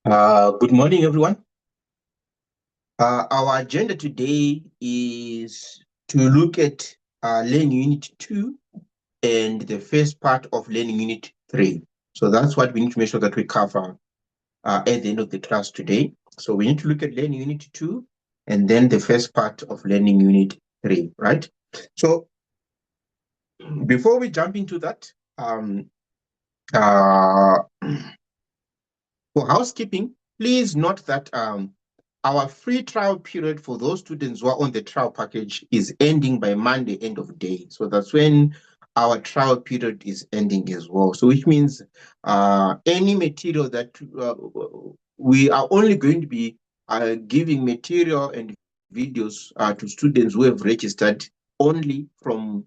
Good morning, everyone. Our agenda today is to look at Learning Unit 2 and the first part of Learning Unit 3. So that's what we need to make sure that we cover at the end of the class today. So we need to look at Learning Unit 2 and then the first part of Learning Unit 3, right? So before we jump into that, uh, for housekeeping, please note that our free trial period for those students who are on the trial package is ending by Monday, end of day. So that's when our trial period is ending as well. So which means any material that we are only going to be giving material and videos to students who have registered only from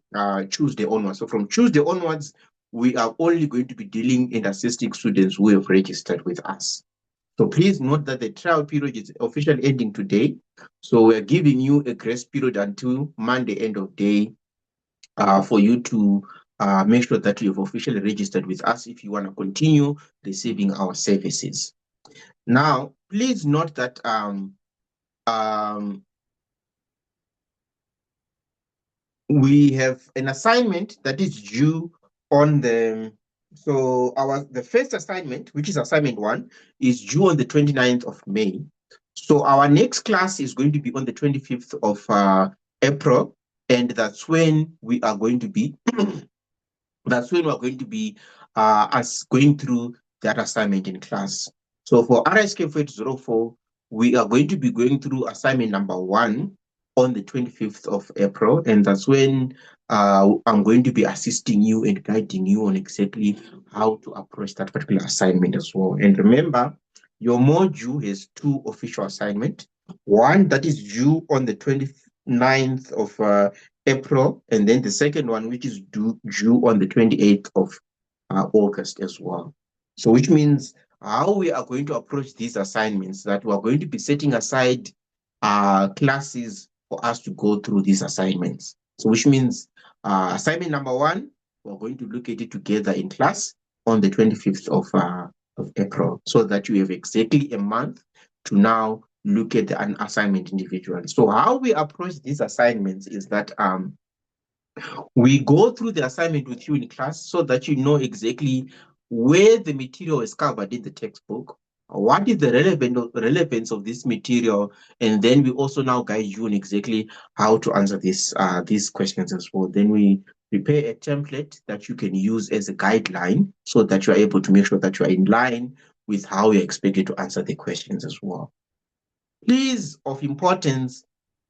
Tuesday onwards. So from Tuesday onwards, we are only going to be dealing and assisting students who have registered with us. So please note that the trial period is officially ending today. So we're giving you a grace period until Monday end of day for you to make sure that you've officially registered with us if you want to continue receiving our services. Now, please note that we have an assignment that is due on the the first assignment, which is assignment 1, is due on the 29th of May. So our next class is going to be on the 25th of April, and that's when we are going to be us going through that assignment in class. So for Rsk4804, we are going to be going through assignment number 1 on the 25th of April, and that's when I'm going to be assisting you and guiding you on exactly how to approach that particular assignment as well. And remember, your module has 2 official assignments. One that is due on the 29th of April, and then the second one, which is due on the 28th of August as well. So which means how we are going to approach these assignments, that we are going to be setting aside classes for us to go through these assignments. So which means assignment number 1, we're going to look at it together in class on the 25th of April, so that you have exactly a month to now look at an assignment individually. So how we approach these assignments is that we go through the assignment with you in class so that you know exactly where the material is covered in the textbook, what is the relevance of this material, and then we also now guide you on exactly how to answer these questions as well. Then we prepare a template that you can use as a guideline so that you are able to make sure that you are in line with how you're expected to answer the questions as well. Please, of importance,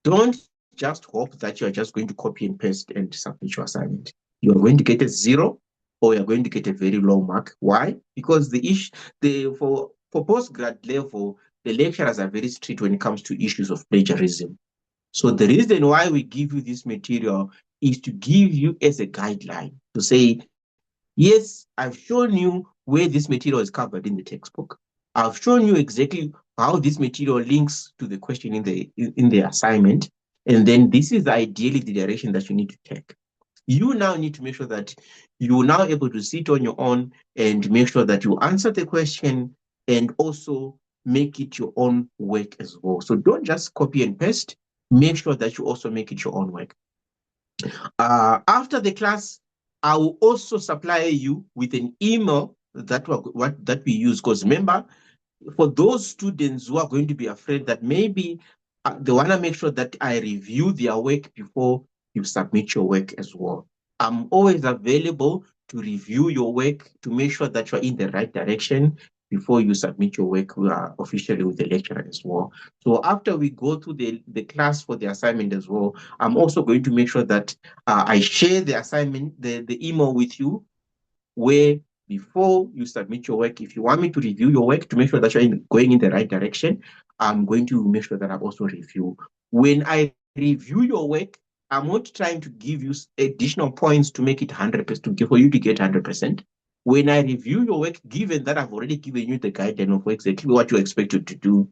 don't just hope that you are just going to copy and paste and submit your assignment. You are going to get a 0 or you're going to get a very low mark. Why? Because for postgrad level, the lecturers are very strict when it comes to issues of plagiarism. So the reason why we give you this material is to give you as a guideline to say, yes, I've shown you where this material is covered in the textbook. I've shown you exactly how this material links to the question in the assignment. And then this is ideally the direction that you need to take. You now need to make sure that you are now able to sit on your own and make sure that you answer the question and also make it your own work as well. So don't just copy and paste. Make sure that you also make it your own work. After the class, I will also supply you with an email that we use, because remember, for those students who are going to be afraid that maybe they want to make sure that I review their work before you submit your work as well. I'm always available to review your work to make sure that you're in the right direction before you submit your work officially with the lecturer as well. So after we go through the class for the assignment as well, I'm also going to make sure that I share the assignment, the email with you, where before you submit your work, if you want me to review your work to make sure that you're going in the right direction, I'm going to make sure that I also review. When I review your work, I'm not trying to give you additional points to make it 100%, for you to get 100%. When I review your work, given that I've already given you the guidance of exactly what you're expected to do,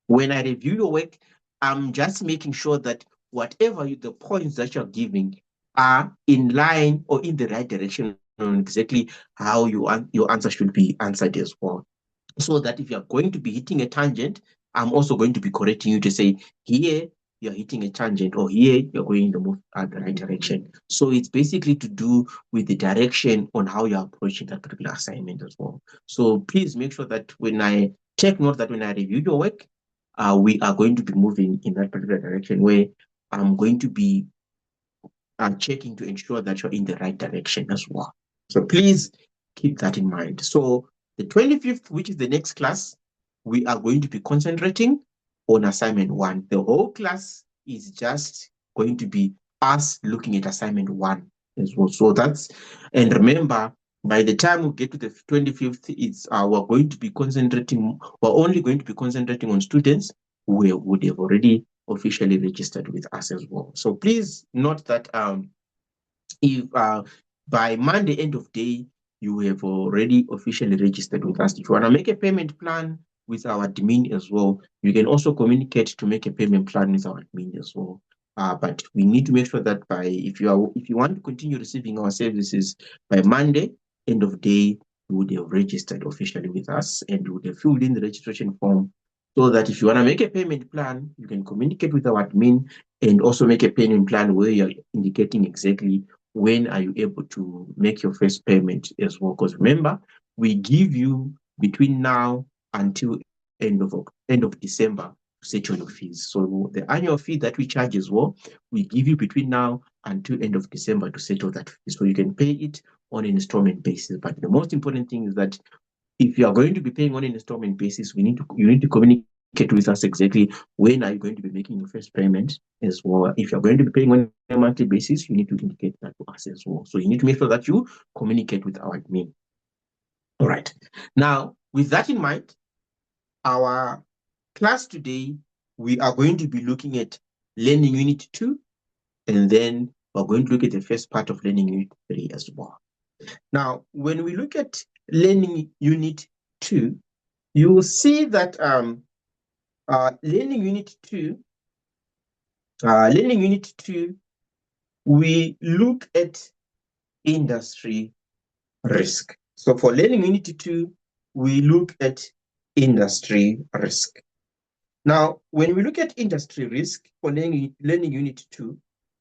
when I review your work, I'm just making sure that whatever the points that you're giving are in line or in the right direction on exactly how your answer should be answered as well. so that if you're going to be hitting a tangent, I'm also going to be correcting you to say, here you're hitting a tangent, or here you're going in the right direction. So it's basically to do with the direction on how you're approaching that particular assignment as well. So please make sure that when I take note that when I review your work, we are going to be moving in that particular direction where I'm going to be checking to ensure that you're in the right direction as well. So please keep that in mind. So the 25th, which is the next class, we are going to be concentrating on assignment 1. The whole class is just going to be us looking at assignment 1 as well. So that's, and remember, by the time we get to the 25th, it's we're going to be concentrating, we're only going to be concentrating on students who would have already officially registered with us as well. So please note that if by Monday end of day, you have already officially registered with us. If you want to make a payment plan with our admin as well, you can also communicate to make a payment plan with our admin as well. But we need to make sure that if you want to continue receiving our services by Monday end of day, you would have registered officially with us and you would have filled in the registration form, so that if you want to make a payment plan, you can communicate with our admin and also make a payment plan where you're indicating exactly when are you able to make your first payment as well. Because remember, we give you between now until end of December to settle your fees. So the annual fee that we charge as well, we give you between now until end of December to settle that fee. So you can pay it on an installment basis. But the most important thing is that if you are going to be paying on an installment basis, you need to communicate with us exactly when are you going to be making your first payment as well. If you're going to be paying on a monthly basis, you need to indicate that to us as well. So you need to make sure that you communicate with our admin. All right. Now, with that in mind, our class today, we are going to be looking at Learning Unit 2, and then we're going to look at the first part of Learning Unit 3 as well. Now, when we look at Learning Unit 2, you will see that Learning Unit 2, we look at industry risk. So for Learning Unit 2, we look at industry risk. Now, when we look at industry risk for Learning Unit 2,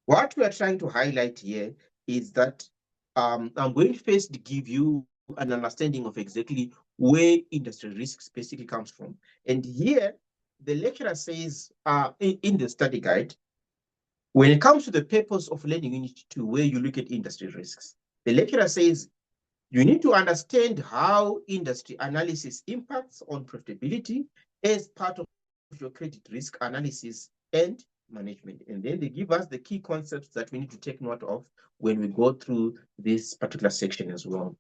what we are trying to highlight here is that I'm going to first give you an understanding of exactly where industry risk basically comes from. And here, the lecturer says in the study guide, when it comes to the purpose of Learning Unit 2, where you look at industry risks, the lecturer says you need to understand how industry analysis impacts on profitability as part of your credit risk analysis and management. And then they give us the key concepts that we need to take note of when we go through this particular section as well.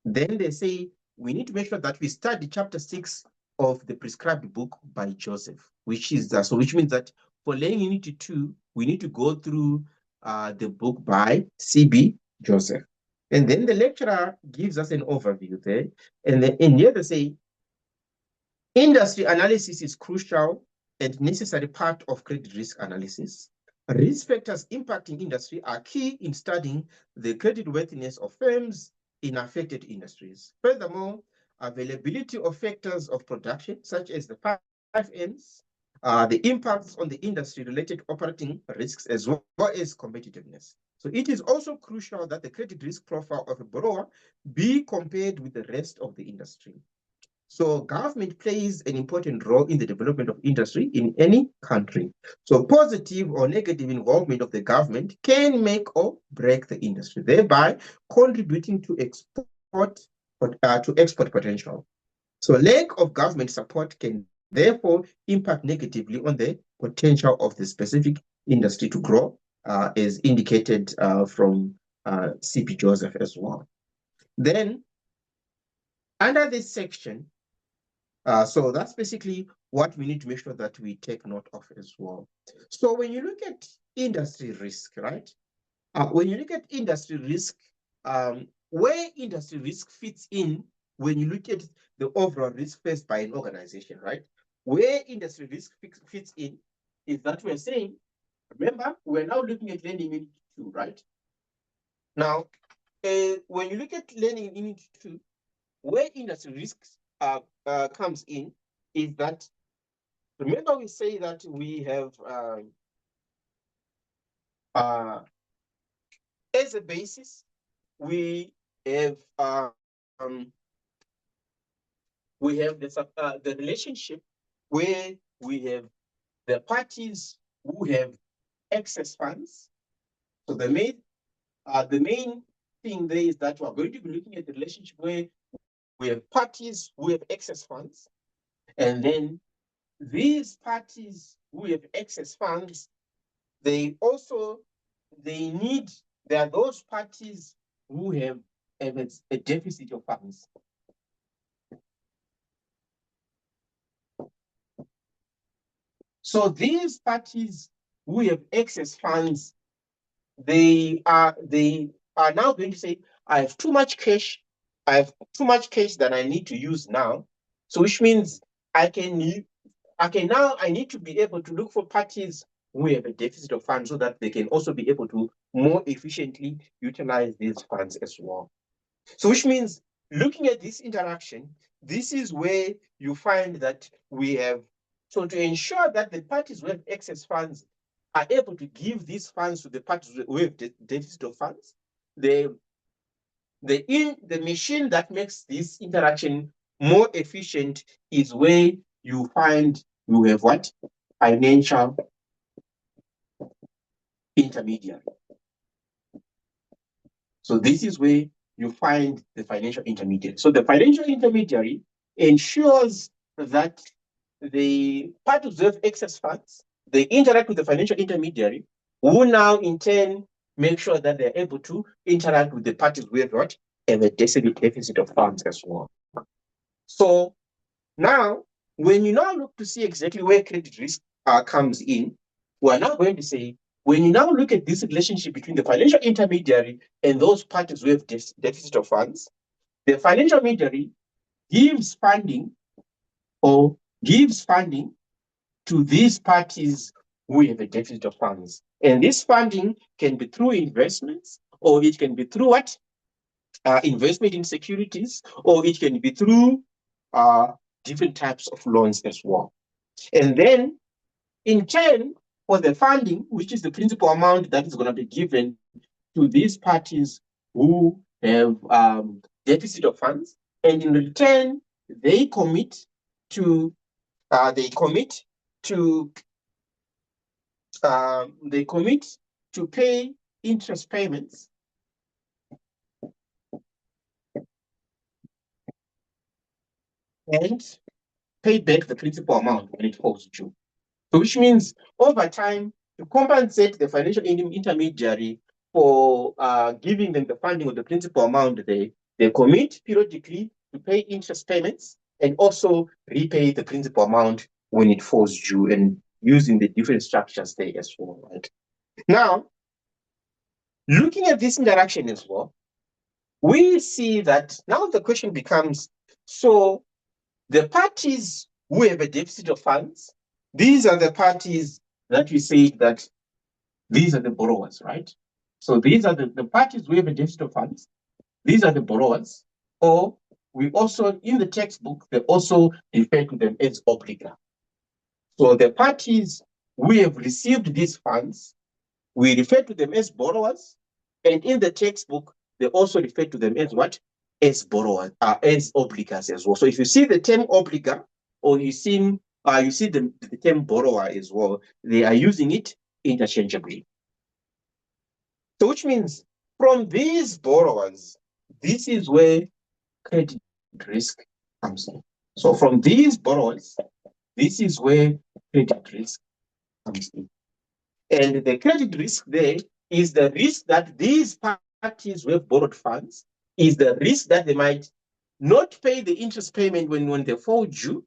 Then they say we need to make sure that we study chapter 6 of the prescribed book by Joseph, which means that for Learning Unit 2, we need to go through the book by C.B. Joseph. And then the lecturer gives us an overview there. And then in here they say, industry analysis is crucial and necessary part of credit risk analysis. Risk factors impacting industry are key in studying the creditworthiness of firms in affected industries. Furthermore, availability of factors of production, such as the 5 M's, the impacts on the industry-related operating risks, as well as competitiveness. So it is also crucial that the credit risk profile of a borrower be compared with the rest of the industry. So government plays an important role in the development of industry in any country. So positive or negative involvement of the government can make or break the industry, thereby contributing to export potential. So lack of government support can therefore impact negatively on the potential of the specific industry to grow, as indicated from C.P. Joseph as well. Then under this section, so that's basically what we need to make sure that we take note of as well. So when you look at industry risk, right? When you look at industry risk, where industry risk fits in when you look at the overall risk faced by an organization, right? Where industry risk fits in is that we're saying, remember, we're now looking at Learning Unit 2, right? Now, when you look at Learning Unit 2, where industry risks comes in is that, remember we say that we have as a basis, we have the relationship where we have the parties who have excess funds. So the main thing there is that we're going to be looking at the relationship where we have parties who have excess funds, and then these parties who have excess funds, there are those parties who have a deficit of funds. So these parties who have excess funds, they are now going to say, I have too much cash. I have too much cash that I need to use now. So which means I need to be able to look for parties who have a deficit of funds so that they can also be able to more efficiently utilize these funds as well. So which means, looking at this interaction, this is where you find that we have, so to ensure that the parties who have excess funds are able to give these funds to the parties who have deficit of funds, the machine that makes this interaction more efficient is where you find you have what? Financial intermediary. So this is where you find the financial intermediary. So the financial intermediary ensures that the parties who have excess funds, they interact with the financial intermediary, who now in turn make sure that they're able to interact with the parties who have what? Have a deficit of funds as well. So now, when you now look to see exactly where credit risk comes in, we are now going to say, when you now look at this relationship between the financial intermediary and those parties who have deficit of funds, the financial intermediary gives funding to these parties who have a deficit of funds. And this funding can be through investments, or it can be through what? Investment in securities, or it can be through different types of loans as well. And then, in turn, for the funding, which is the principal amount that is going to be given to these parties who have deficit of funds, and in return, they commit to pay interest payments and pay back the principal amount when it falls due. So which means, over time, to compensate the financial intermediary for giving them the funding of the principal amount, they commit periodically to pay interest payments and also repay the principal amount when it falls due, and using the different structures there as well. Right? Now, looking at this interaction as well, we see that now the question becomes, so the parties who have a deficit of funds, these are the parties that we say that these are the borrowers, right? So these are the parties who have a deficit of funds. These are the borrowers. Or we also, in the textbook, they also refer to them as obligor. So the parties who have received these funds, we refer to them as borrowers. And in the textbook, they also refer to them as what? As borrowers, as obligors as well. So if you see the term obligor, or you see the term borrower as well, they are using it interchangeably. So which means, from these borrowers, this is where credit risk comes in. So from these borrowers, this is where credit risk comes in. And the credit risk there is the risk that these parties who have borrowed funds, is the risk that they might not pay the interest payment when they fall due,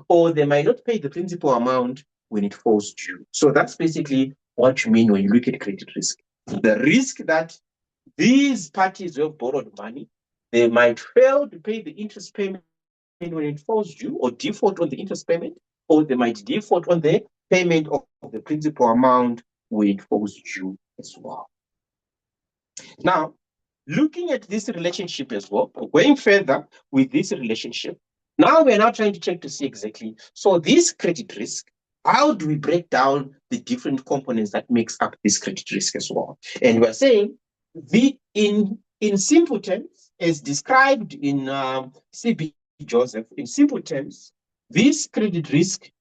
or they might not pay the principal amount when it falls due. So that's basically what you mean when you look at credit risk. The risk that these parties who have borrowed money, they might fail to pay the interest payment when it falls due, or default on the interest payment, or they might default on the payment of the principal amount when it falls due as well. Now, looking at this relationship as well, going further with this relationship, Now we are now trying to check to see exactly. So this credit risk, how do we break down the different components that makes up this credit risk as well? And we're saying in simple terms, as described in CB Joseph, in simple terms, this credit risk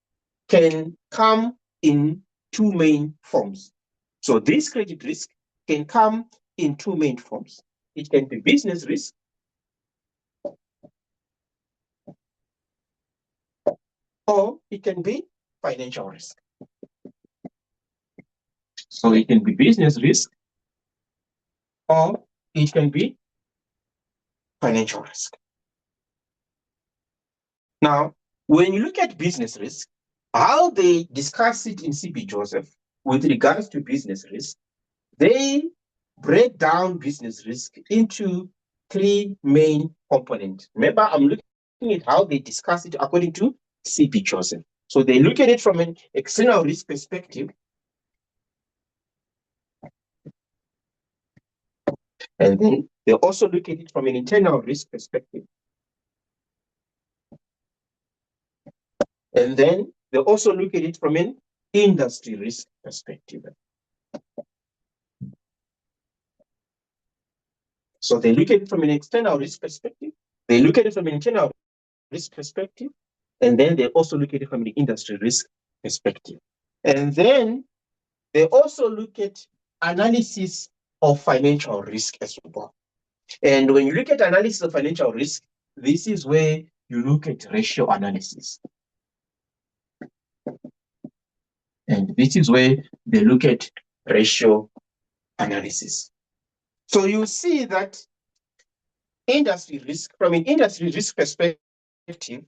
can come in two main forms. So this credit risk can come in two main forms. It can be business risk, or it can be financial risk. So it can be business risk, or it can be financial risk. Now, when you look at business risk, how they discuss it in CB Joseph with regards to business risk, they break down business risk into three main components. Remember, I'm looking at how they discuss it according to CB Joseph. So they look at it from an external risk perspective, and then they also look at it from an internal risk perspective. And then they also look at it from an industry risk perspective. So they look at it from an external risk perspective, they look at it from an internal risk perspective, and then they also look at it from the industry risk perspective. And then they also look at analysis of financial risk as well. And when you look at analysis of financial risk, this is where you look at ratio analysis. And this is where they look at ratio analysis. So you see that industry risk, from an industry risk perspective,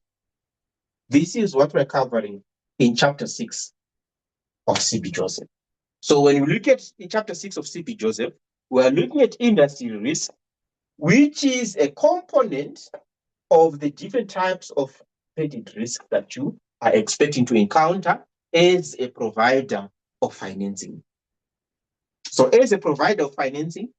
this is what we're covering in chapter 6 of CB Joseph. So when you look at in chapter 6 of CB Joseph, we're looking at industry risk, which is a component of the different types of credit risk that you are expecting to encounter as a provider of financing. So as a provider of financing,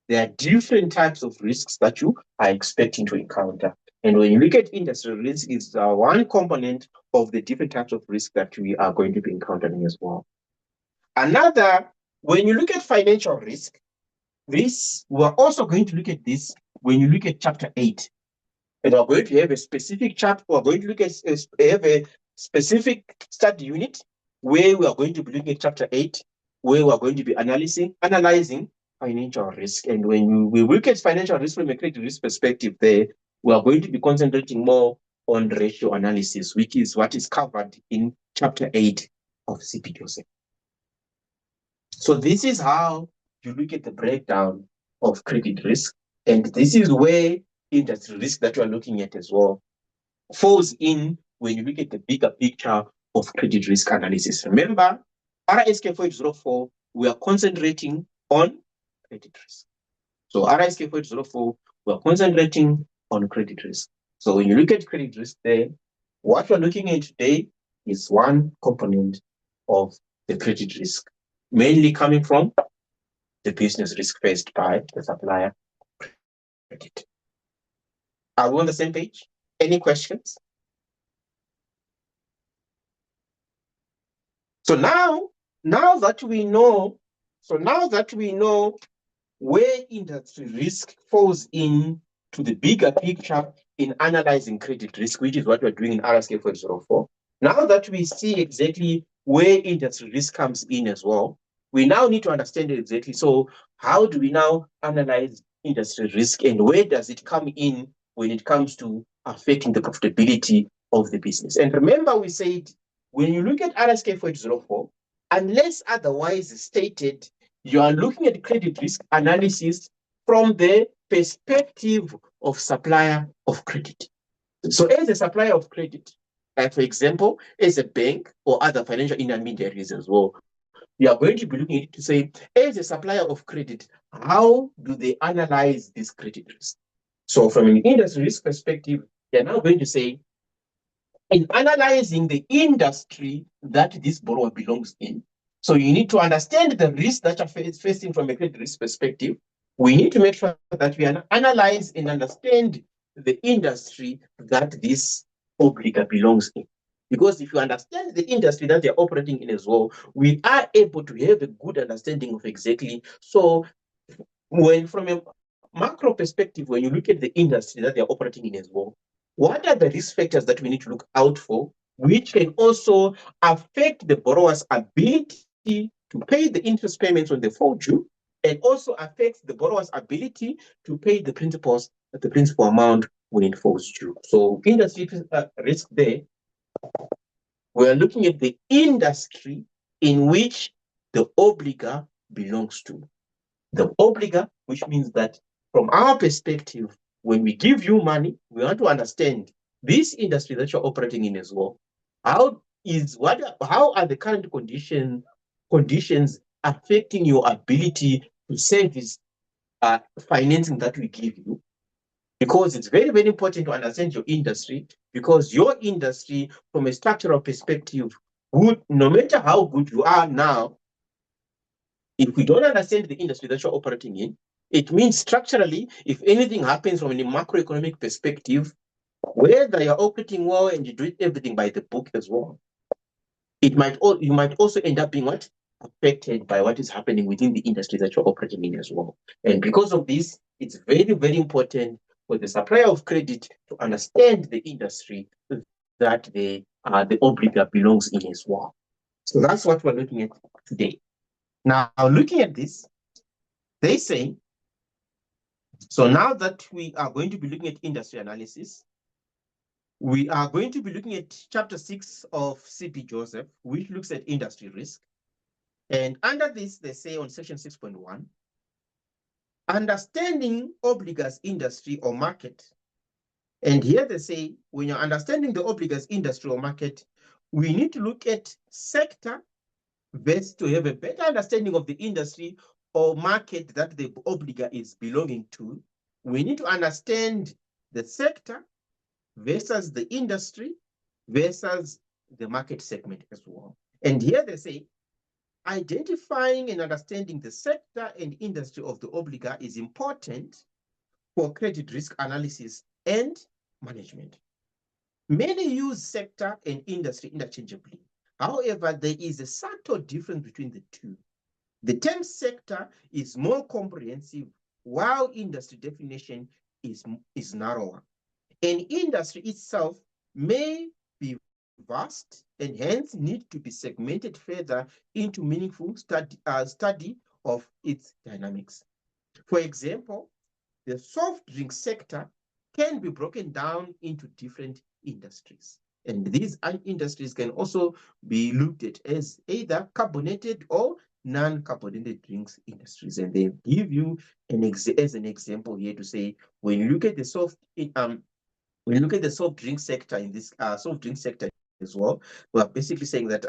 there are different types of risks that you are expecting to encounter. And when you look at industry risk, it's one component of the different types of risk that we are going to be encountering as well. Another, when you look at financial risk, we're also going to look at this when you look at chapter 8. And we're going to have a specific chapter, we're going to look at have a specific study unit where we are going to be looking at chapter 8, where we are going to be analyzing financial risk. And when we look at financial risk from a credit risk perspective there, we are going to be concentrating more on ratio analysis, which is what is covered in chapter 8 of CB Joseph. So this is how you look at the breakdown of credit risk. And this is where industry risk that you are looking at as well falls in when you look at the bigger picture of credit risk analysis. Remember, Rsk4804, we are concentrating on credit risk. So Rsk4804, we are concentrating on credit risk. So when you look at credit risk there, what we're looking at today is one component of the credit risk, mainly coming from the business risk faced by the supplier credit. Are we on the same page? Any questions? So now that we know where industry risk falls in to the bigger picture in analyzing credit risk, which is what we're doing in Rsk4804. Now that we see exactly where industry risk comes in as well, we now need to understand exactly, so how do we now analyze industry risk and where does it come in when it comes to affecting the profitability of the business? And remember, we said, when you look at Rsk4804, unless otherwise stated, you are looking at credit risk analysis from the perspective of supplier of credit. So as a supplier of credit, for example, as a bank or other financial intermediaries as well, you are going to be looking at it to say, as a supplier of credit, how do they analyze this credit risk? So from an industry risk perspective, they're now going to say, in analyzing the industry that this borrower belongs in, so you need to understand the risk that you're facing from a credit risk perspective. We need to make sure that we analyze and understand the industry that this obliga belongs in. Because if you understand the industry that they're operating in as well, we are able to have a good understanding of exactly. So when from a macro perspective, when you look at the industry that they're operating in as well, what are the risk factors that we need to look out for, which can also affect the borrower's ability to pay the interest payments when they fall due, and also affects the borrower's ability to pay the principal amount when it falls due. So industry risk there, we're looking at the industry in which the obliga belongs to. The obliga, which means that from our perspective, when we give you money, we want to understand this industry that you're operating in as well. How are the current conditions affecting your ability to service financing that we give you? Because it's very, very important to understand your industry, because your industry, from a structural perspective, would, no matter how good you are now, if we don't understand the industry that you're operating in, it means structurally, if anything happens from a macroeconomic perspective, whether you're operating well and you do everything by the book as well, you might also end up being affected by what is happening within the industry that you're operating in as well. And because of this, it's very, very important for the supplier of credit to understand the industry that the obliga belongs in as well. So that's what we're looking at today. Now, looking at this, they say, so now that we are going to be looking at industry analysis, we are going to be looking at chapter 6 of CP Joseph, which looks at industry risk. And under this, they say on section 6.1, understanding obligas industry or market. And here they say, when you're understanding the obligas industry or market, we need to look at sector best to have a better understanding of the industry or market that the obliga is belonging to. We need to understand the sector versus the industry versus the market segment as well. And here they say, identifying and understanding the sector and industry of the obliga is important for credit risk analysis and management. Many use sector and industry interchangeably. However, there is a subtle difference between the two. The term sector is more comprehensive, while industry definition is narrower. And industry itself may be vast and hence need to be segmented further into meaningful study of its dynamics. For example, the soft drink sector can be broken down into different industries. And these industries can also be looked at as either carbonated or non-carbonated drinks industries. And they give you as an example here to say, when you look at the soft drink sector in this soft drink sector as well, we are basically saying that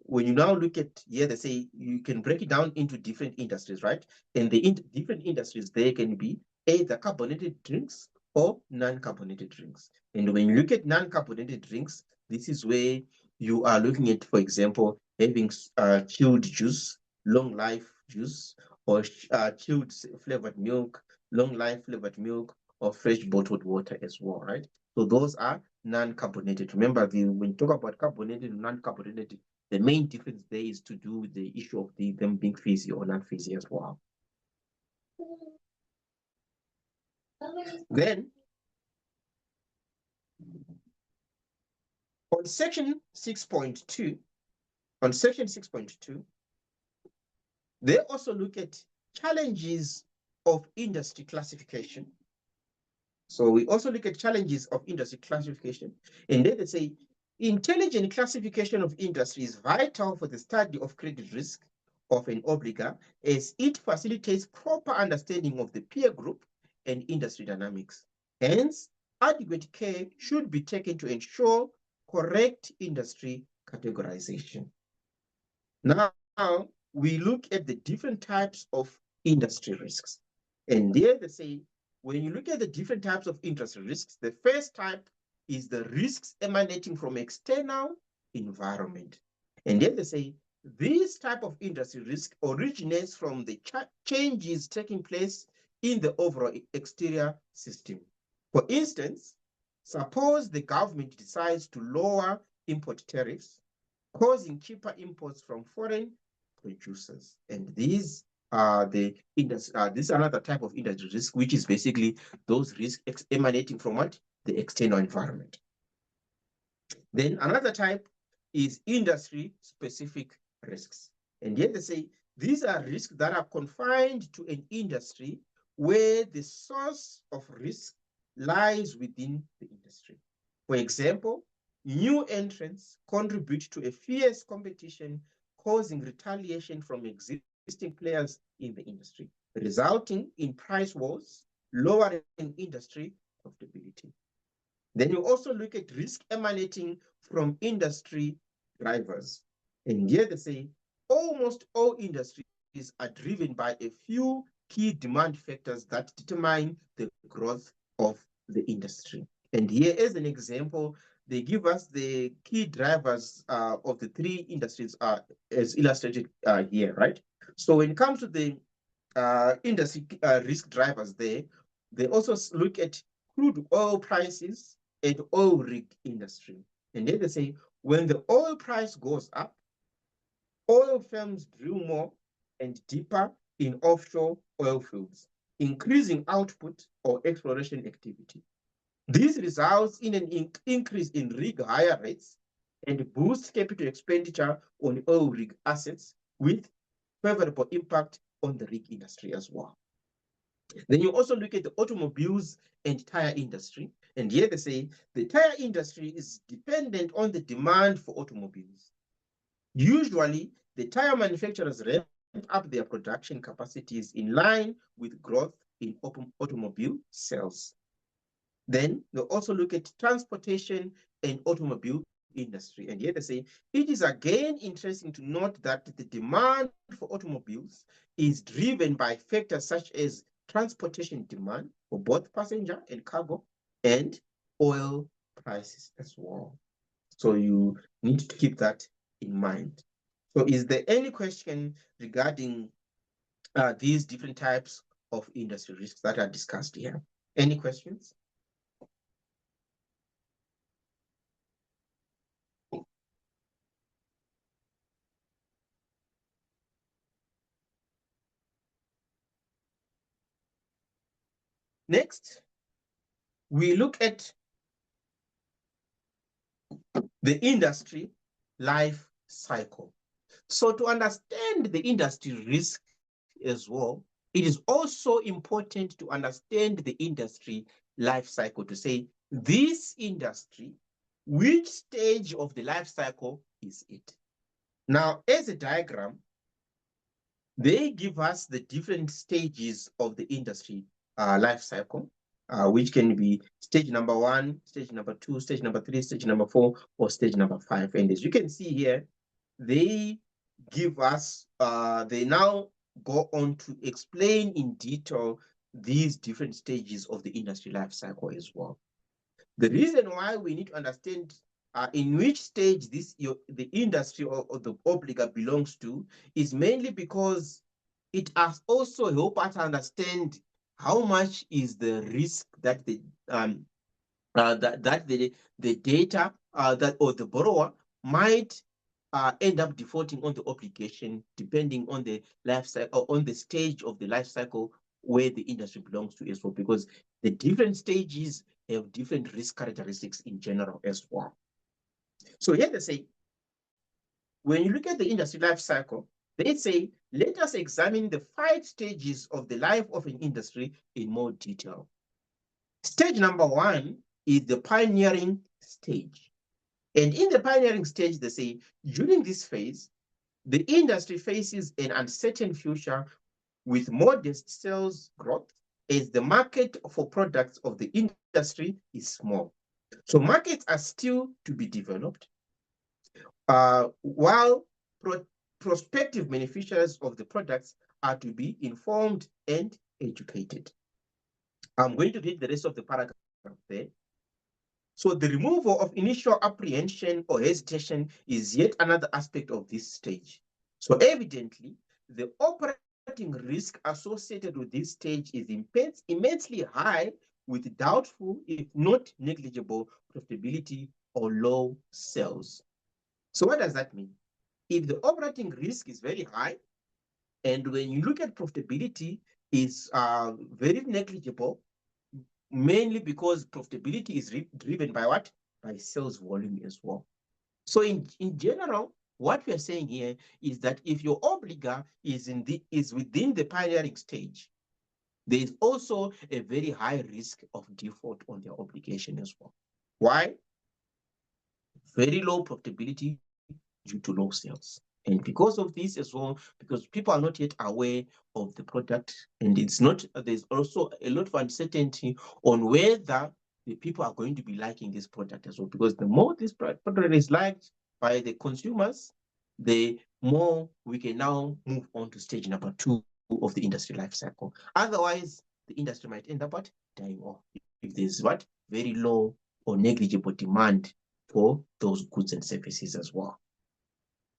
when you now look at here, they say you can break it down into different industries, right? And the different industries, they can be either carbonated drinks or non-carbonated drinks. And when you look at non-carbonated drinks, this is where you are looking at, for example, having chilled juice, long life juice, or chilled flavored milk, long life flavored milk, or fresh bottled water as well, right? So those are non-carbonated. Remember, when you talk about carbonated and non-carbonated, the main difference there is to do with the issue of them being fizzy or non-fizzy as well. Then, on section 6.2, they also look at challenges of industry classification. So we also look at challenges of industry classification. And then they say, intelligent classification of industry is vital for the study of credit risk of an obliga, as it facilitates proper understanding of the peer group and industry dynamics. Hence, adequate care should be taken to ensure correct industry categorization. Now, we look at the different types of industry risks. And there they say, when you look at the different types of industry risks, the first type is the risks emanating from external environment. And then they say, this type of industry risk originates from the changes taking place in the overall exterior system. For instance, Suppose the government decides to lower import tariffs, causing cheaper imports from foreign producers. And these are this is another type of industry risk, which is basically those risks emanating from what? The external environment. Then another type is industry-specific risks. And yet they say these are risks that are confined to an industry where the source of risk lies within the industry. For example, new entrants contribute to a fierce competition, causing retaliation from existing players in the industry, resulting in price wars, lowering industry profitability. Then you also look at risk emanating from industry drivers. And here they say almost all industries are driven by a few key demand factors that determine the growth of the industry. And here, as an example, they give us the key drivers of the three industries as illustrated here, right? So when it comes to the industry risk drivers there, they also look at crude oil prices and oil rig industry. And then they say, when the oil price goes up, oil firms drill more and deeper in offshore oil fields, increasing output or exploration activity. This results in an increase in rig hire rates and boosts capital expenditure on oil rig assets with favorable impact on the rig industry as well. Then you also look at the automobiles and tire industry. And here they say the tire industry is dependent on the demand for automobiles. Usually, the tire manufacturers ramp up their production capacities in line with growth in automobile sales. Then they also look at transportation and automobile industry. And here they say it is again interesting to note that the demand for automobiles is driven by factors such as transportation demand for both passenger and cargo and oil prices as well. So you need to keep that in mind. So is there any question regarding these different types of industry risks that are discussed here? Any questions? Next, we look at the industry life cycle. So to understand the industry risk as well, it is also important to understand the industry life cycle to say, this industry, which stage of the life cycle is it? Now, as a diagram, they give us the different stages of the industry life cycle, which can be stage number 1, stage number 2, stage number 3, stage number 4, or stage number 5. And as you can see here, they give us, they now go on to explain in detail these different stages of the industry life cycle as well. The reason why we need to understand in which stage the industry or the obligor belongs to is mainly because it has also helped us understand how much is the risk that the data that or the borrower might end up defaulting on the obligation depending on the life cycle or on the stage of the life cycle where the industry belongs to as well, because the different stages have different risk characteristics in general as well. So here they say, when you look at the industry life cycle, they say, let us examine the 5 stages of the life of an industry in more detail. Stage number 1 is the pioneering stage. And in the pioneering stage, they say, during this phase, the industry faces an uncertain future with modest sales growth as the market for products of the industry is small. So markets are still to be developed, while prospective beneficiaries of the products are to be informed and educated. I'm going to read the rest of the paragraph there. So the removal of initial apprehension or hesitation is yet another aspect of this stage. So evidently, the operating risk associated with this stage is immensely high with doubtful, if not negligible, profitability or low sales. So what does that mean? If the operating risk is very high, and when you look at profitability is very negligible, mainly because profitability is driven by what? By sales volume as well. So in general, what we are saying here is that if your obliga is within the pioneering stage, there is also a very high risk of default on their obligation as well. Why? Very low profitability due to low sales. And because of this as well, because people are not yet aware of the product, and it's not, there's also a lot of uncertainty on whether the people are going to be liking this product as well. Because the more this product is liked by the consumers, the more we can now move on to stage number 2 of the industry life cycle. Otherwise, the industry might end up dying off if there's very low or negligible demand for those goods and services as well.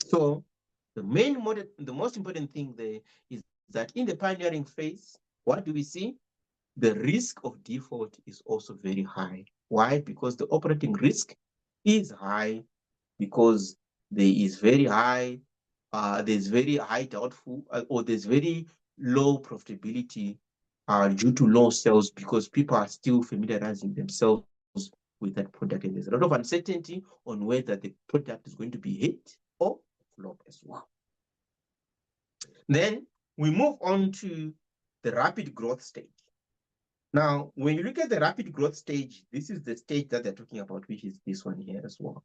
So the most important thing there is that in the pioneering phase, what do we see? The risk of default is also very high. Why? Because the operating risk is high, because there is very high, there's very high doubtful, or there's very low profitability due to low sales, because people are still familiarizing themselves with that product, and there's a lot of uncertainty on whether the product is going to be hit or flop as well. Then we move on to the rapid growth stage. Now, when you look at the rapid growth stage, this is the stage that they're talking about, which is this one here as well.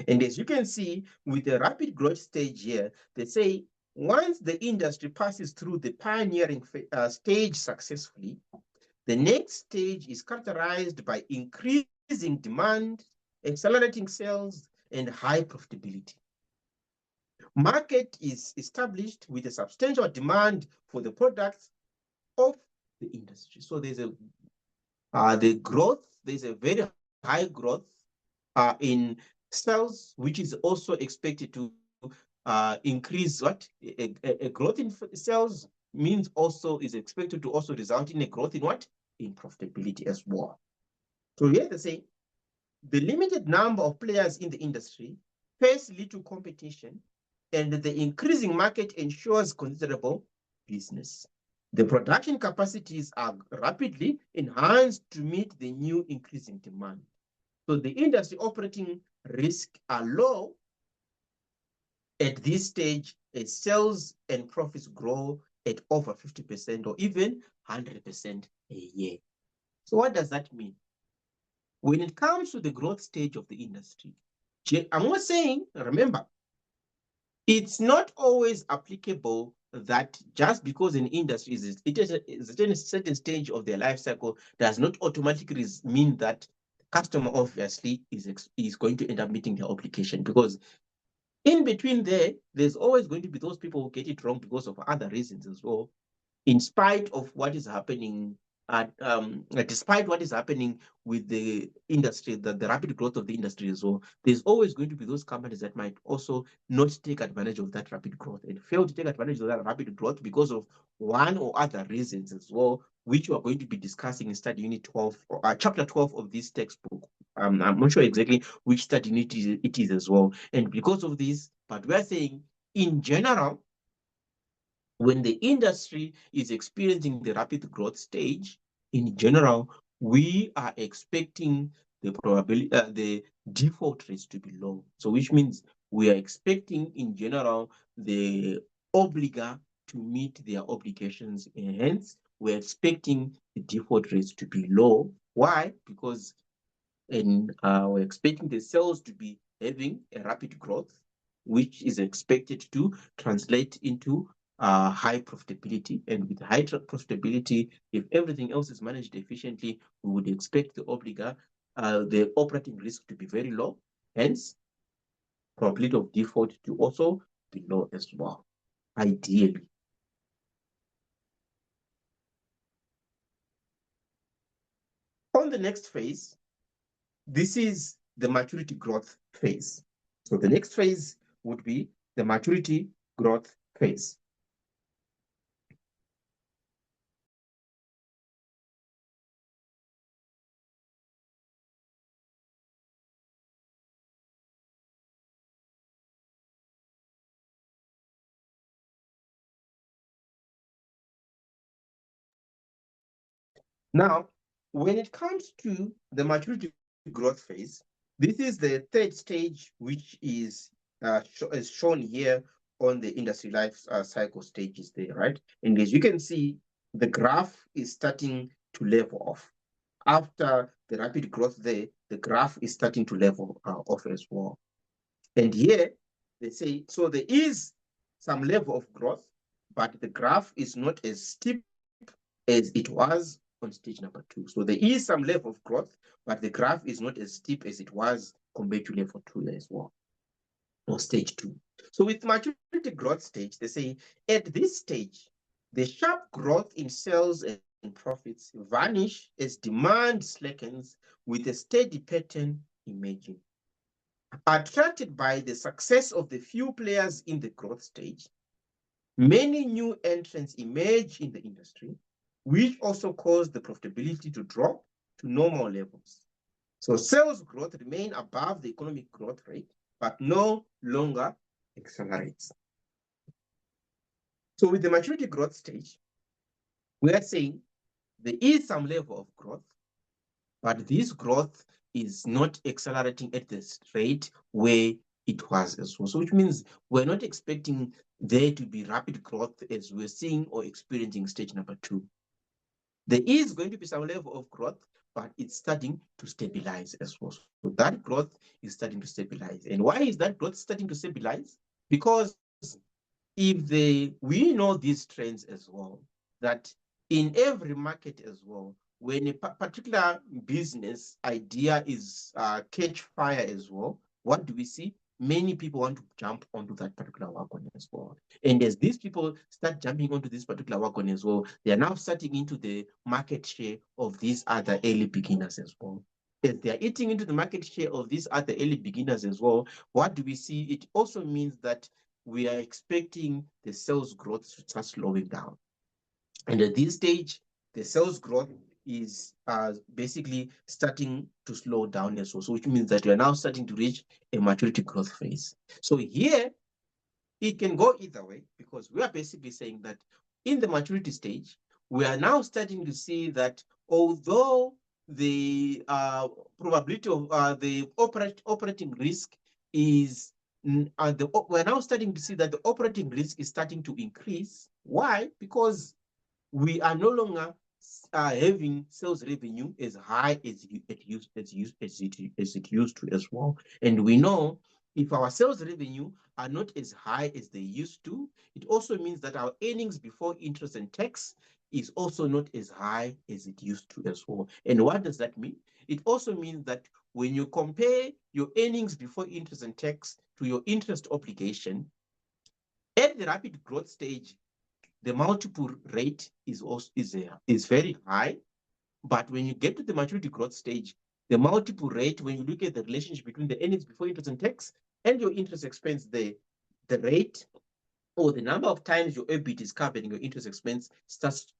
And as you can see, with the rapid growth stage here, they say once the industry passes through the pioneering stage successfully, the next stage is characterized by increasing demand, accelerating sales, and high profitability. Market is established with a substantial demand for the products of the industry. So there's there's a very high growth in sales, which is also expected to increase a growth in sales means also is expected to also result in a growth in in profitability as well. So here they say the limited number of players in the industry face little competition, and the increasing market ensures considerable business. The production capacities are rapidly enhanced to meet the new increasing demand. So the industry operating risks are low at this stage as sales and profits grow at over 50% or even 100% a year. So what does that mean? When it comes to the growth stage of the industry, I'm not saying, remember, it's not always applicable that just because an industry is at a certain stage of their life cycle does not automatically mean that the customer obviously is going to end up meeting their obligation, because in between there's always going to be those people who get it wrong because of other reasons as well, in spite of what is happening despite what is happening with the industry, the rapid growth of the industry as well. There's always going to be those companies that might also not take advantage of that rapid growth and fail to take advantage of that rapid growth because of one or other reasons as well, which we are going to be discussing in study unit 12, chapter 12 of this textbook. I'm not sure exactly which study unit it is as well. And because of this, but we're saying in general, when the industry is experiencing the rapid growth stage, in general, we are expecting the probability, the default rates to be low. So which means we are expecting in general the obliga to meet their obligations, and hence we're expecting the default rates to be low. Why? Because we're expecting the sales to be having a rapid growth, which is expected to translate into high profitability. And with high profitability, if everything else is managed efficiently, we would expect the operating risk to be very low, hence probability of default to also be low as well, ideally. On the next phase, this is the maturity growth phase. So the next phase would be the maturity growth phase. Now, when it comes to the maturity growth phase, this is the third stage, which is shown here on the industry life cycle stages there, right? And as you can see, the graph is starting to level off. After the rapid growth there, the graph is starting to level off as well. And here they say, so there is some level of growth, but the graph is not as steep as it was on stage number 2. So there is some level of growth, but the graph is not as steep as it was compared to level 2 as well, or stage 2. So with maturity growth stage, they say at this stage, the sharp growth in sales and profits vanish as demand slackens with a steady pattern emerging. Attracted by the success of the few players in the growth stage, many new entrants emerge in the industry, which also cause the profitability to drop to normal levels. So sales growth remain above the economic growth rate, but no longer accelerates. So with the maturity growth stage, we are saying there is some level of growth, but this growth is not accelerating at the rate where it was as well. So which means we're not expecting there to be rapid growth as we're seeing or experiencing stage number 2. There is going to be some level of growth, but it's starting to stabilize as well. So that growth is starting to stabilize. And why is that growth starting to stabilize? Because we know these trends as well, that in every market as well, when a particular business idea is catch fire as well, what do we see? Many people want to jump onto that particular wagon as well. And as these people start jumping onto this particular wagon as well, they are now starting into the market share of these other early beginners as well. As they are eating into the market share of these other early beginners as well, what do we see? It also means that we are expecting the sales growth to start slowing down. And at this stage, the sales growth is basically starting to slow down as well. So which means that we are now starting to reach a maturity growth phase. So here, it can go either way, because we are basically saying that in the maturity stage, we are now starting to see that although the probability of the operating risk is we're now starting to see that the operating risk is starting to increase. Why? Because we are no longer having sales revenue as high as it used to as well. And we know if our sales revenue are not as high as they used to, it also means that our earnings before interest and tax is also not as high as it used to as well. And what does that mean? It also means that when you compare your earnings before interest and tax to your interest obligation, at the rapid growth stage, the multiple rate is very high. But when you get to the maturity growth stage, the multiple rate, when you look at the relationship between the earnings before interest and tax and your interest expense, the rate or the number of times your EBIT is covering your interest expense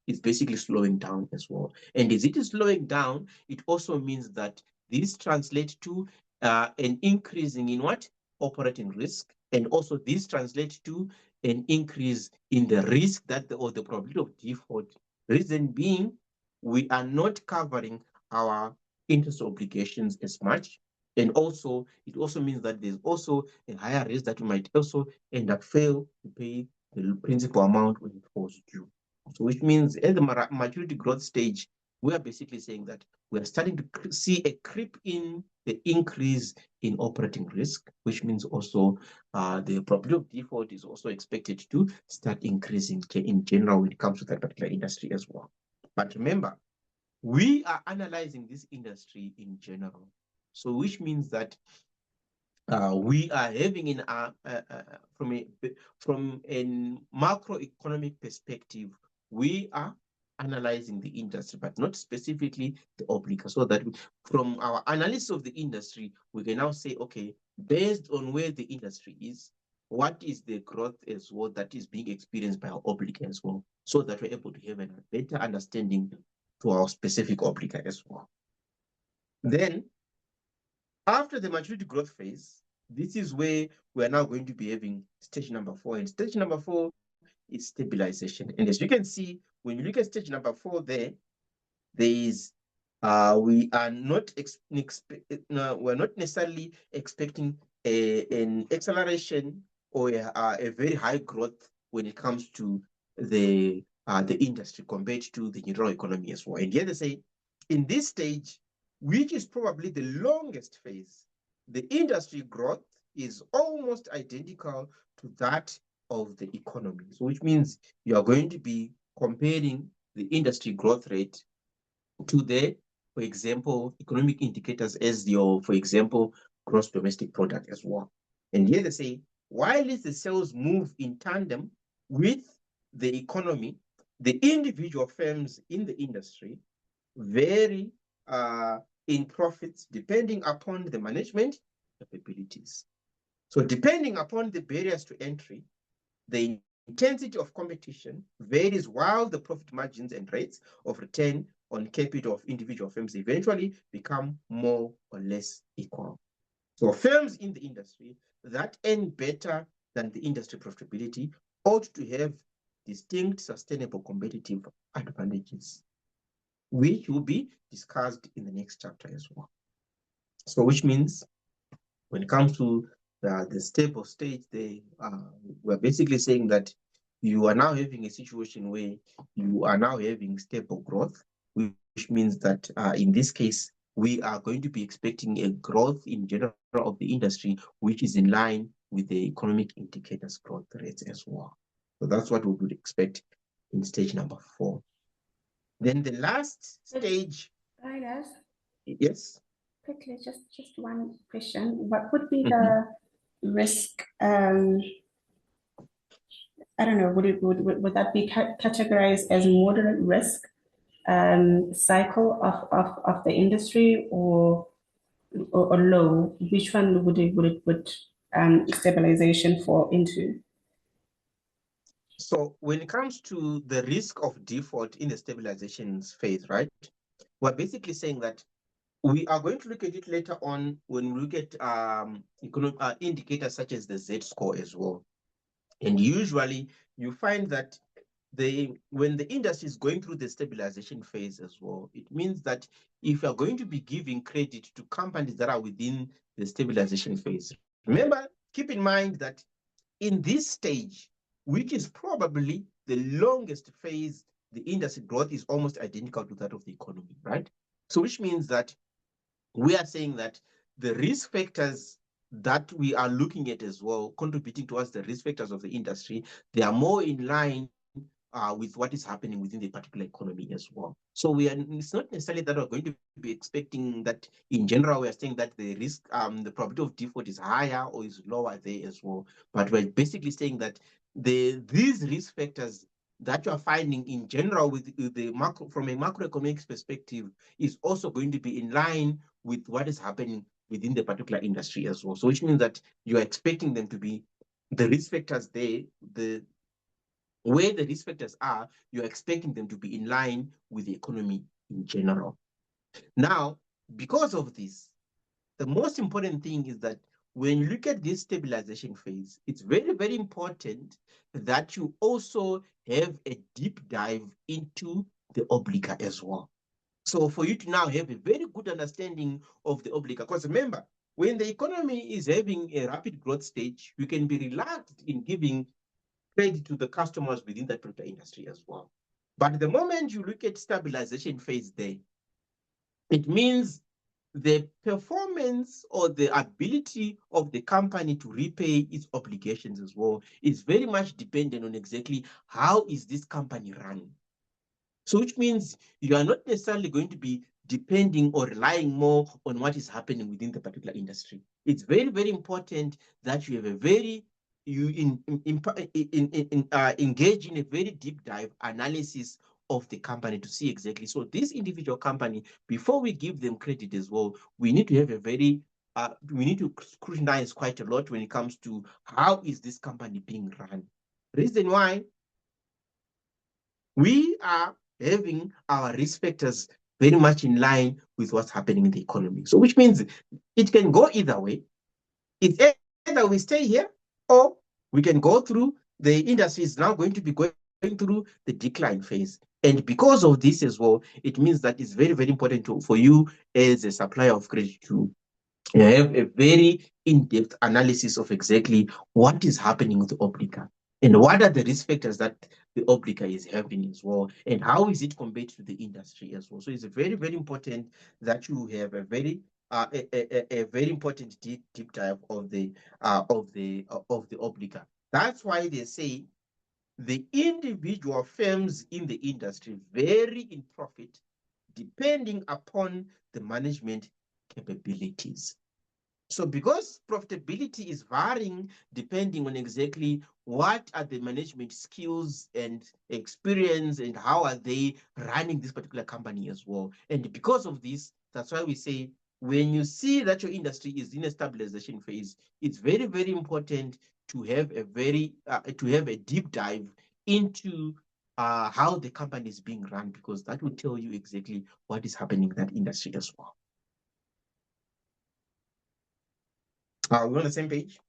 is basically slowing down as well. And as it is slowing down, it also means that this translates to an increasing in what? Operating risk. And also this translates to an increase in the risk or the probability of default. Reason being, we are not covering our interest obligations as much. And also, it also means that there's also a higher risk that we might also end up fail to pay the principal amount when it falls due. So which means at the maturity growth stage, we are basically saying that we are starting to see a creep in the increase in operating risk, which means also the probability of default is also expected to start increasing in general when it comes to that particular industry as well. But remember, we are analyzing this industry in general. So which means that we are having from a macroeconomic perspective, we are analyzing the industry, but not specifically the obligor. So that from our analysis of the industry, we can now say, okay, based on where the industry is, what is the growth as well that is being experienced by our obligor as well, so that we're able to have a better understanding to our specific obligor as well. Then, after the maturity growth phase, this is where we are now going to be having stage number 4. And stage number 4 is stabilization. And as you can see, when you look at stage number 4 there, there is we are not we're not necessarily expecting an acceleration or a very high growth when it comes to the industry compared to the general economy as well. And yet they say in this stage, which is probably the longest phase, the industry growth is almost identical to that of the economy. So which means you are going to be comparing the industry growth rate to the, for example, economic indicators as your, for example, gross domestic product as well. And here they say, while the sales move in tandem with the economy, the individual firms in the industry vary in profits depending upon the management capabilities. So depending upon the barriers to entry, the intensity of competition varies, while the profit margins and rates of return on capital of individual firms eventually become more or less equal. So firms in the industry that earn better than the industry profitability ought to have distinct sustainable competitive advantages, which will be discussed in the next chapter as well. So which means when it comes to the stable state, we're basically saying that you are now having a situation where you are now having stable growth, which means that in this case, we are going to be expecting a growth in general of the industry, which is in line with the economic indicators growth rates as well. So that's what we would expect in stage number 4. Then the last stage. Yes. Quickly, just one question. What would be the risk? I don't know. Would that be categorized as moderate risk cycle of the industry, or low? Which one would stabilization fall into? So when it comes to the risk of default in the stabilization phase, right? We're basically saying that we are going to look at it later on when we look at indicators such as the Z-score as well. And usually you find that when the industry is going through the stabilization phase as well, it means that if you're going to be giving credit to companies that are within the stabilization phase, remember, keep in mind that in this stage, which is probably the longest phase, the industry growth is almost identical to that of the economy, right? So which means that we are saying that the risk factors that we are looking at as well, contributing towards the risk factors of the industry, they are more in line with what is happening within the particular economy as well. So it's not necessarily that we're going to be expecting that in general, we are saying that the risk, the probability of default is higher or is lower there as well. But we're basically saying that these risk factors that you are finding in general with the macro, from a macroeconomic perspective, is also going to be in line with what is happening within the particular industry as well. So which means that you are expecting them to be the risk factors there, where the risk factors are, you're expecting them to be in line with the economy in general. Now, because of this, the most important thing is that when you look at this stabilization phase, it's very, very important that you also have a deep dive into the oblique as well. So for you to now have a very good understanding of the oblique, because remember, when the economy is having a rapid growth stage, you can be relaxed in giving credit to the customers within that particular industry as well. But the moment you look at stabilization phase there, it means the performance or the ability of the company to repay its obligations as well is very much dependent on exactly how is this company running. So which means you are not necessarily going to be depending or relying more on what is happening within the particular industry. It's very, very important that you have a very engage in a very deep dive analysis of the company to see exactly. So this individual company, before we give them credit as well, we need to have a very, we need to scrutinize quite a lot when it comes to how is this company being run. Reason why we are having our risk factors very much in line with what's happening in the economy. So which means it can go either way. It's either we stay here or we can go through, the industry is now going to be going through the decline phase. And because of this as well, it means that it's very, very important for you as a supplier of credit to have a very in-depth analysis of exactly what is happening with the obliga and what are the risk factors that the obliga is having as well, and how is it compared to the industry as well. So it's very, very important that you have a very very important deep dive of the obliga. That's why they say the individual firms in the industry vary in profit depending upon the management capabilities. So because profitability is varying depending on exactly what are the management skills and experience and how are they running this particular company as well. And because of this, that's why we say when you see that your industry is in a stabilization phase, it's very, very important to have a deep dive into how the company is being run, because that will tell you exactly what is happening in that industry as well. We're on the same page.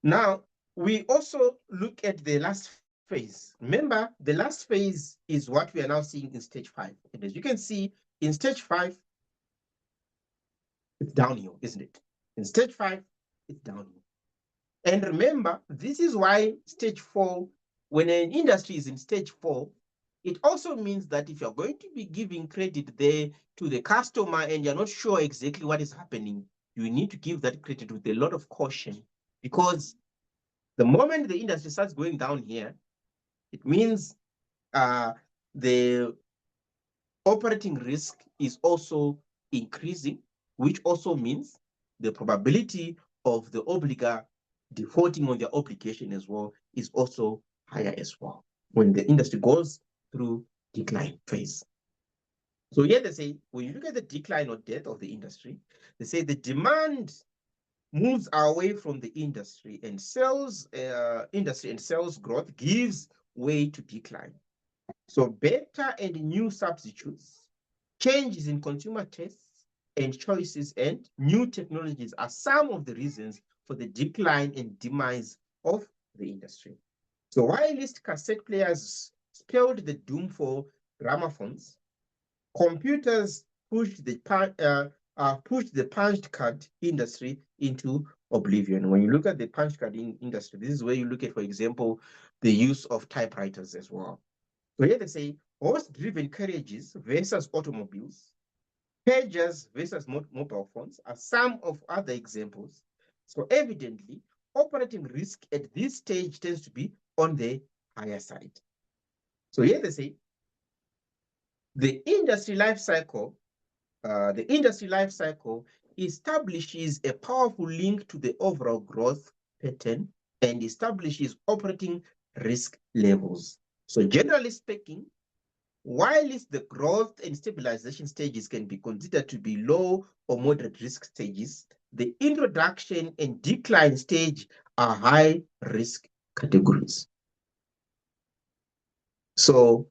Now, we also look at the last phase. Remember, the last phase is what we are now seeing in stage 5. And as you can see, in stage 5, it's downhill, isn't it? In stage 5, it's downhill. And remember, this is why stage 4, when an industry is in stage 4, it also means that if you're going to be giving credit there to the customer and you're not sure exactly what is happening, you need to give that credit with a lot of caution, because the moment the industry starts going down here, it means the operating risk is also increasing, which also means the probability of the obliga defaulting on their obligation as well is also higher as well when the industry goes through decline phase. So here they say, when you look at the decline or death of the industry, they say the demand moves away from the industry and sales growth gives way to decline. So better and new substitutes, changes in consumer tastes and choices, and new technologies are some of the reasons for the decline and demise of the industry. So whilst cassette players spelled the doom for gramophones, computers pushed the punched card industry into oblivion. When you look at the punched card industry, this is where you look at, for example, the use of typewriters as well. So here they say horse-driven carriages versus automobiles, pagers versus mobile phones are some of other examples. So evidently, operating risk at this stage tends to be on the higher side. So here they say the industry life cycle establishes a powerful link to the overall growth pattern and establishes operating risk levels. So generally speaking, while the growth and stabilization stages can be considered to be low or moderate risk stages, the introduction and decline stage are high risk categories. So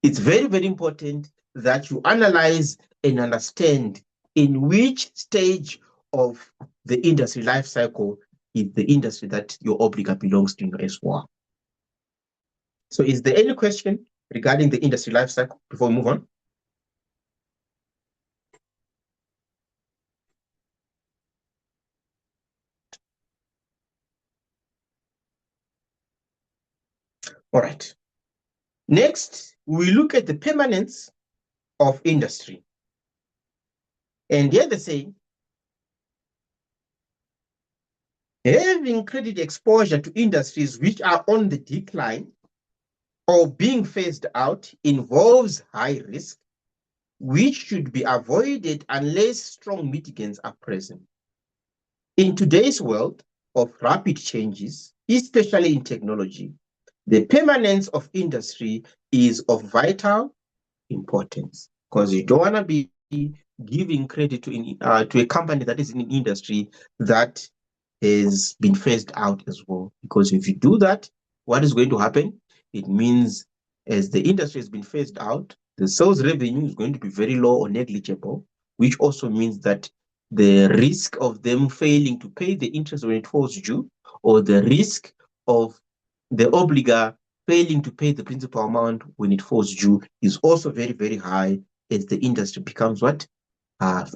it's very, very important that you analyze and understand in which stage of the industry life cycle is the industry that your obliga belongs to as well. So is there any question regarding the industry life cycle before we move on? All right. Next, we look at the permanence of industry. And here they say, having credit exposure to industries which are on the decline or being phased out involves high risk, which should be avoided unless strong mitigants are present. In today's world of rapid changes, especially in technology, the permanence of industry is of vital importance, because you don't want to be giving credit to a company that is in an industry that has been phased out as well. Because if you do that, what is going to happen? It means as the industry has been phased out, the sales revenue is going to be very low or negligible, which also means that the risk of them failing to pay the interest when it falls due, or the risk of the obligor failing to pay the principal amount when it falls due is also very, very high as the industry becomes what?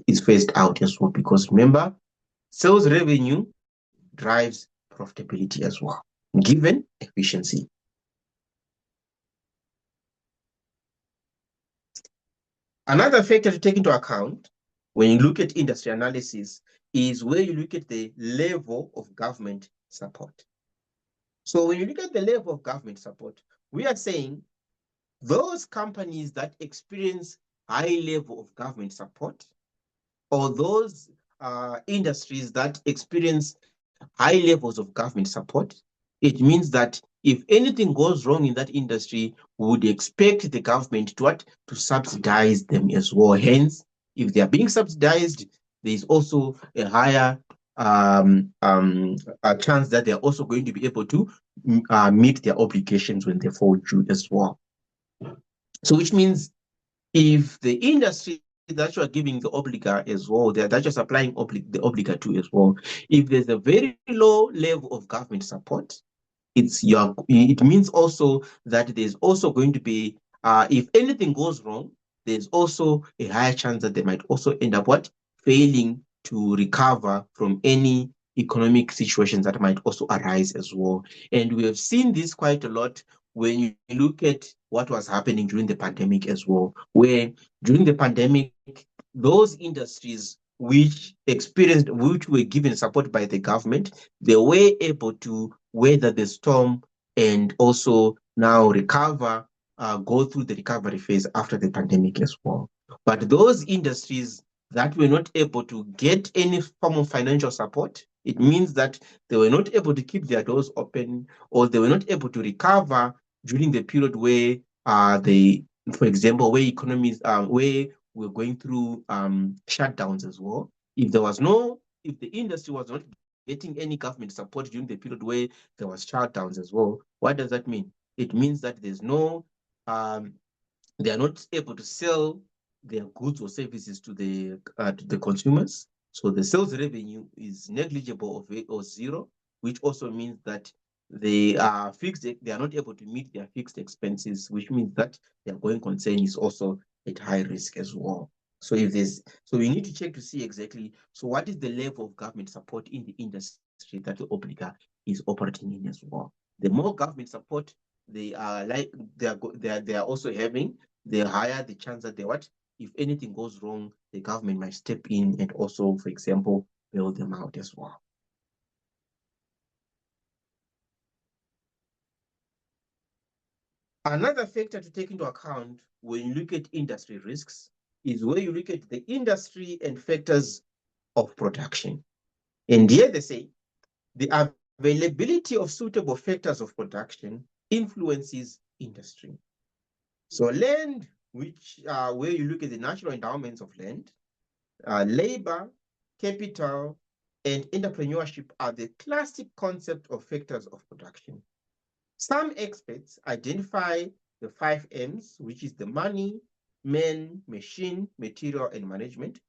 Is phased out as well. Because remember, sales revenue drives profitability as well, given efficiency. Another factor to take into account when you look at industry analysis is where you look at the level of government support. So when you look at the level of government support, we are saying those companies that experience high level of government support, or those industries that experience high levels of government support, it means that if anything goes wrong in that industry, we would expect the government to what? To subsidize them as well. Hence, if they are being subsidized, there is also a higher a chance that they are also going to be able to meet their obligations when they fall due as well. So which means if the industry that you are giving the obligor as well, that you're supplying the obligor to as well, if there's a very low level of government support, it means also that there's also going to be, if anything goes wrong, there's also a higher chance that they might also end up what? Failing to recover from any economic situations that might also arise as well. And we have seen this quite a lot when you look at what was happening during the pandemic as well, where during the pandemic, those industries which were given support by the government, they were able to weather the storm and also now recover, go through the recovery phase after the pandemic as well. But those industries that were not able to get any form of financial support, it means that they were not able to keep their doors open, or they were not able to recover during the period where for example, where economies, where we're going through shutdowns as well. If the industry was not getting any government support during the period where there was shutdowns as well, what does that mean? It means that they are not able to sell their goods or services to the consumers. So the sales revenue is negligible or zero, which also means that they are not able to meet their fixed expenses, which means that their going concern is also at high risk as well. So we need to check to see exactly, so what is the level of government support in the industry that the obligor is operating in as well. The more government support they are also having, the higher the chance that if anything goes wrong, the government might step in and also, for example, bail them out as well. Another factor to take into account when you look at industry risks is where you look at the industry and factors of production. And here they say the availability of suitable factors of production influences industry. So land, where you look at the natural endowments of land, labor, capital, and entrepreneurship are the classic concept of factors of production. Some experts identify the 5 M's, which is the money, men, machine, material, and management,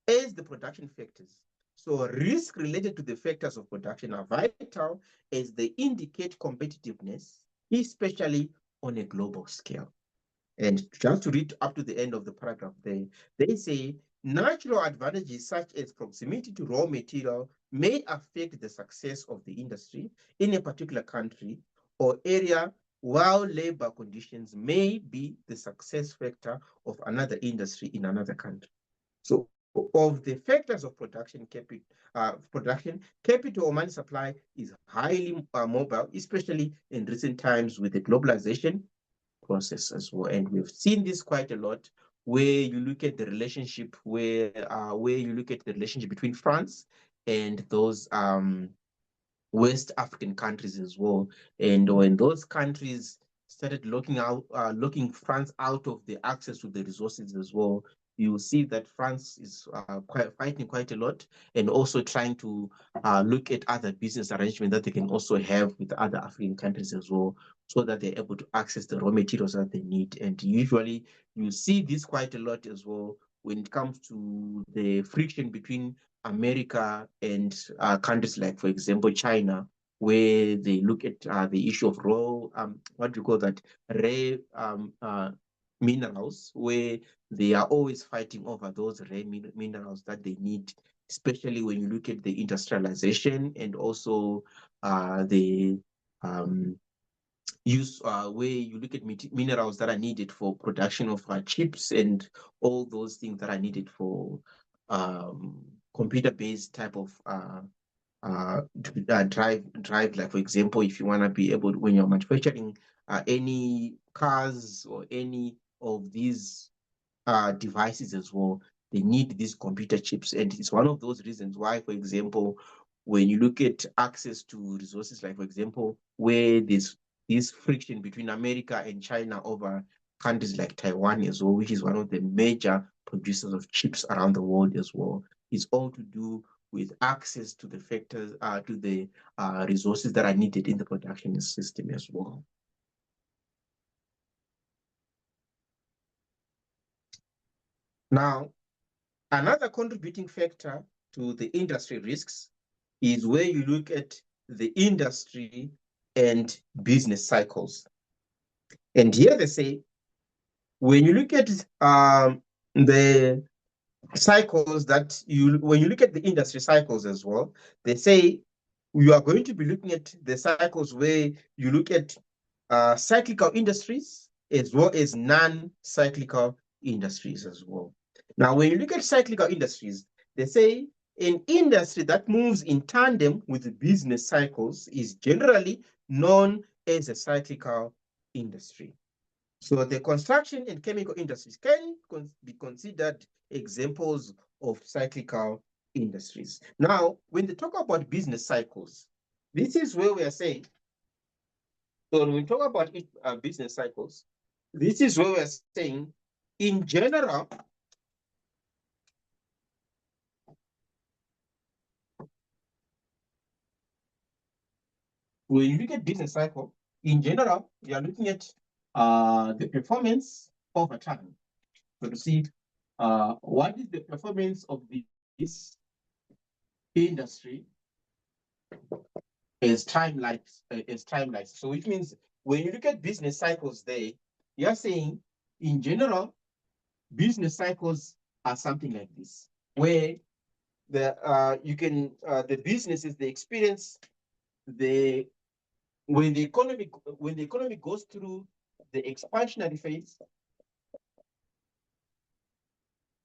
as the production factors. So risk related to the factors of production are vital as they indicate competitiveness, especially on a global scale. And just to read up to the end of the paragraph there, they say natural advantages such as proximity to raw material may affect the success of the industry in a particular country or area, while labor conditions may be the success factor of another industry in another country. So of the factors of production, capital or money supply is highly mobile, especially in recent times with the globalization process as well. And we've seen this quite a lot, where you look at the relationship between France and those West African countries as well. And when those countries started locking France out of the access to the resources as well, you see that France is fighting quite a lot, and also trying to look at other business arrangements that they can also have with other African countries as well, so that they're able to access the raw materials that they need. And usually you see this quite a lot as well, when it comes to the friction between America and countries like, for example, China, where they look at the issue of raw, what do you call that, rare minerals, where they are always fighting over those rare minerals that they need, especially when you look at the industrialization and also the use where you look at minerals that are needed for production of chips and all those things that are needed for computer-based type of drive. Like, for example, if you want to be able to, when you're manufacturing any cars or any of these devices as well, they need these computer chips. And it's one of those reasons why, for example, when you look at access to resources, like, for example, where there's this friction between America and China over countries like Taiwan as well, which is one of the major producers of chips around the world as well, is all to do with access to the factors, to the resources that are needed in the production system as well. Now, another contributing factor to the industry risks is where you look at the industry and business cycles. And here they say, when you look at the cycles when you look at the industry cycles as well, they say you are going to be looking at the cycles where you look at cyclical industries as well as non-cyclical industries as well. Now, when you look at cyclical industries, they say an industry that moves in tandem with the business cycles is generally known as a cyclical industry. So the construction and chemical industries can be considered examples of cyclical industries. Now, when they talk about business cycles, this is where we are saying, so when we talk about business cycles, this is where we are saying, in general, when you look at business cycle, in general, you are looking at the performance over time. So to see what is the performance of this industry as time lapse. So which means when you look at business cycles there, you're saying in general, business cycles are something like this, where the businesses, they experience when the economy goes through the expansionary phase,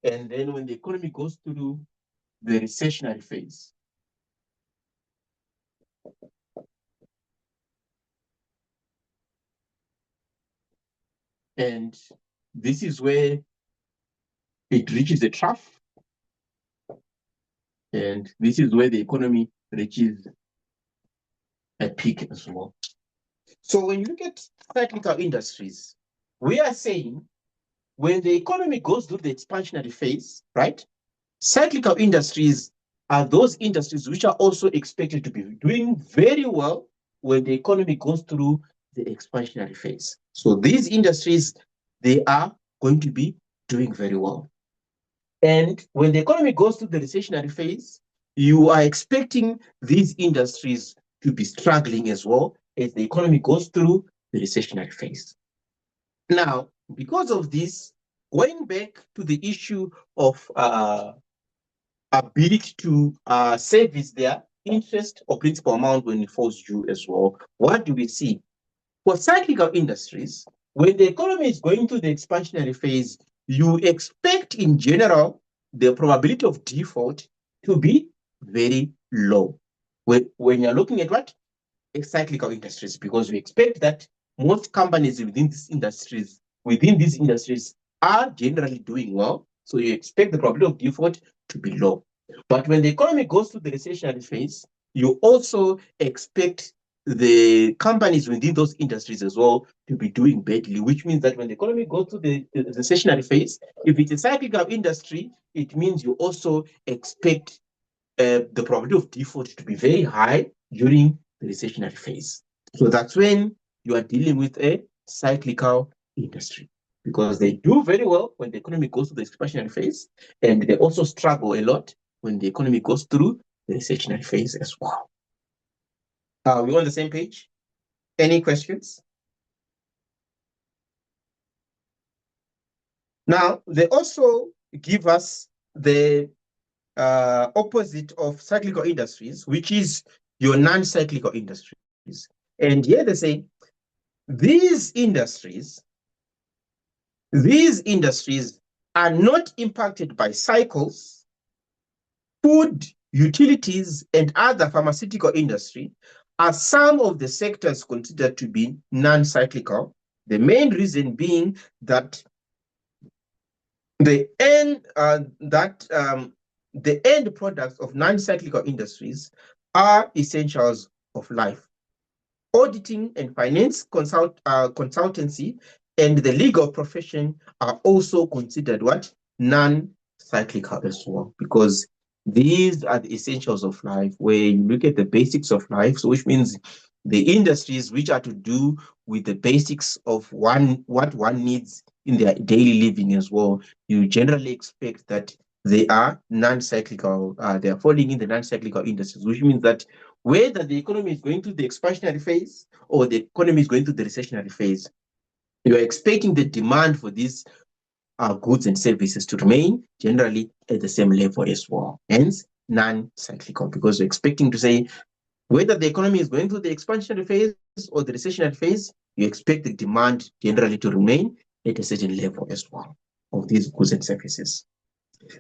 and then when the economy goes through the recessionary phase. And this is where it reaches a trough, and this is where the economy reaches a peak as well. So when you look at cyclical industries, we are saying when the economy goes through the expansionary phase, right? Cyclical industries are those industries which are also expected to be doing very well when the economy goes through the expansionary phase. So these industries, they are going to be doing very well. And when the economy goes through the recessionary phase, you are expecting these industries to be struggling as well as the economy goes through the recessionary phase. Now, because of this, going back to the issue of ability to service their interest or principal amount when it falls due as well, what do we see? For cyclical industries, when the economy is going through the expansionary phase, you expect in general the probability of default to be very low. When you're looking at what? Cyclical industries, because we expect that most companies within these industries are generally doing well. So you expect the probability of default to be low. But when the economy goes through the recessionary phase, you also expect the companies within those industries as well to be doing badly, which means that when the economy goes through the recessionary phase, if it's a cyclical industry, it means you also expect the probability of default to be very high during the recessionary phase. So that's when you are dealing with a cyclical industry. because they do very well when the economy goes through the expansionary phase, and they also struggle a lot when the economy goes through the recessionary phase as well. Are we on the same page? Any questions? Now, they also give us the opposite of cyclical industries, which is your non-cyclical industries. And here they say, these industries are not impacted by cycles. Food, utilities, and other pharmaceutical industry are some of the sectors considered to be non-cyclical. The main reason being that the end products of non-cyclical industries are essentials of life. Auditing and finance consultancy and the legal profession are also considered what? Non-cyclical as well, because these are the essentials of life, where you look at the basics of life, so which means the industries which are to do with the basics of what one needs in their daily living as well. You generally expect that they are non-cyclical, they are falling in the non-cyclical industries, which means that whether the economy is going through the expansionary phase or the economy is going through the recessionary phase, you are expecting the demand for these goods and services to remain generally at the same level as well. Hence, non-cyclical, because you're expecting to say whether the economy is going through the expansionary phase or the recessionary phase, you expect the demand generally to remain at a certain level as well of these goods and services.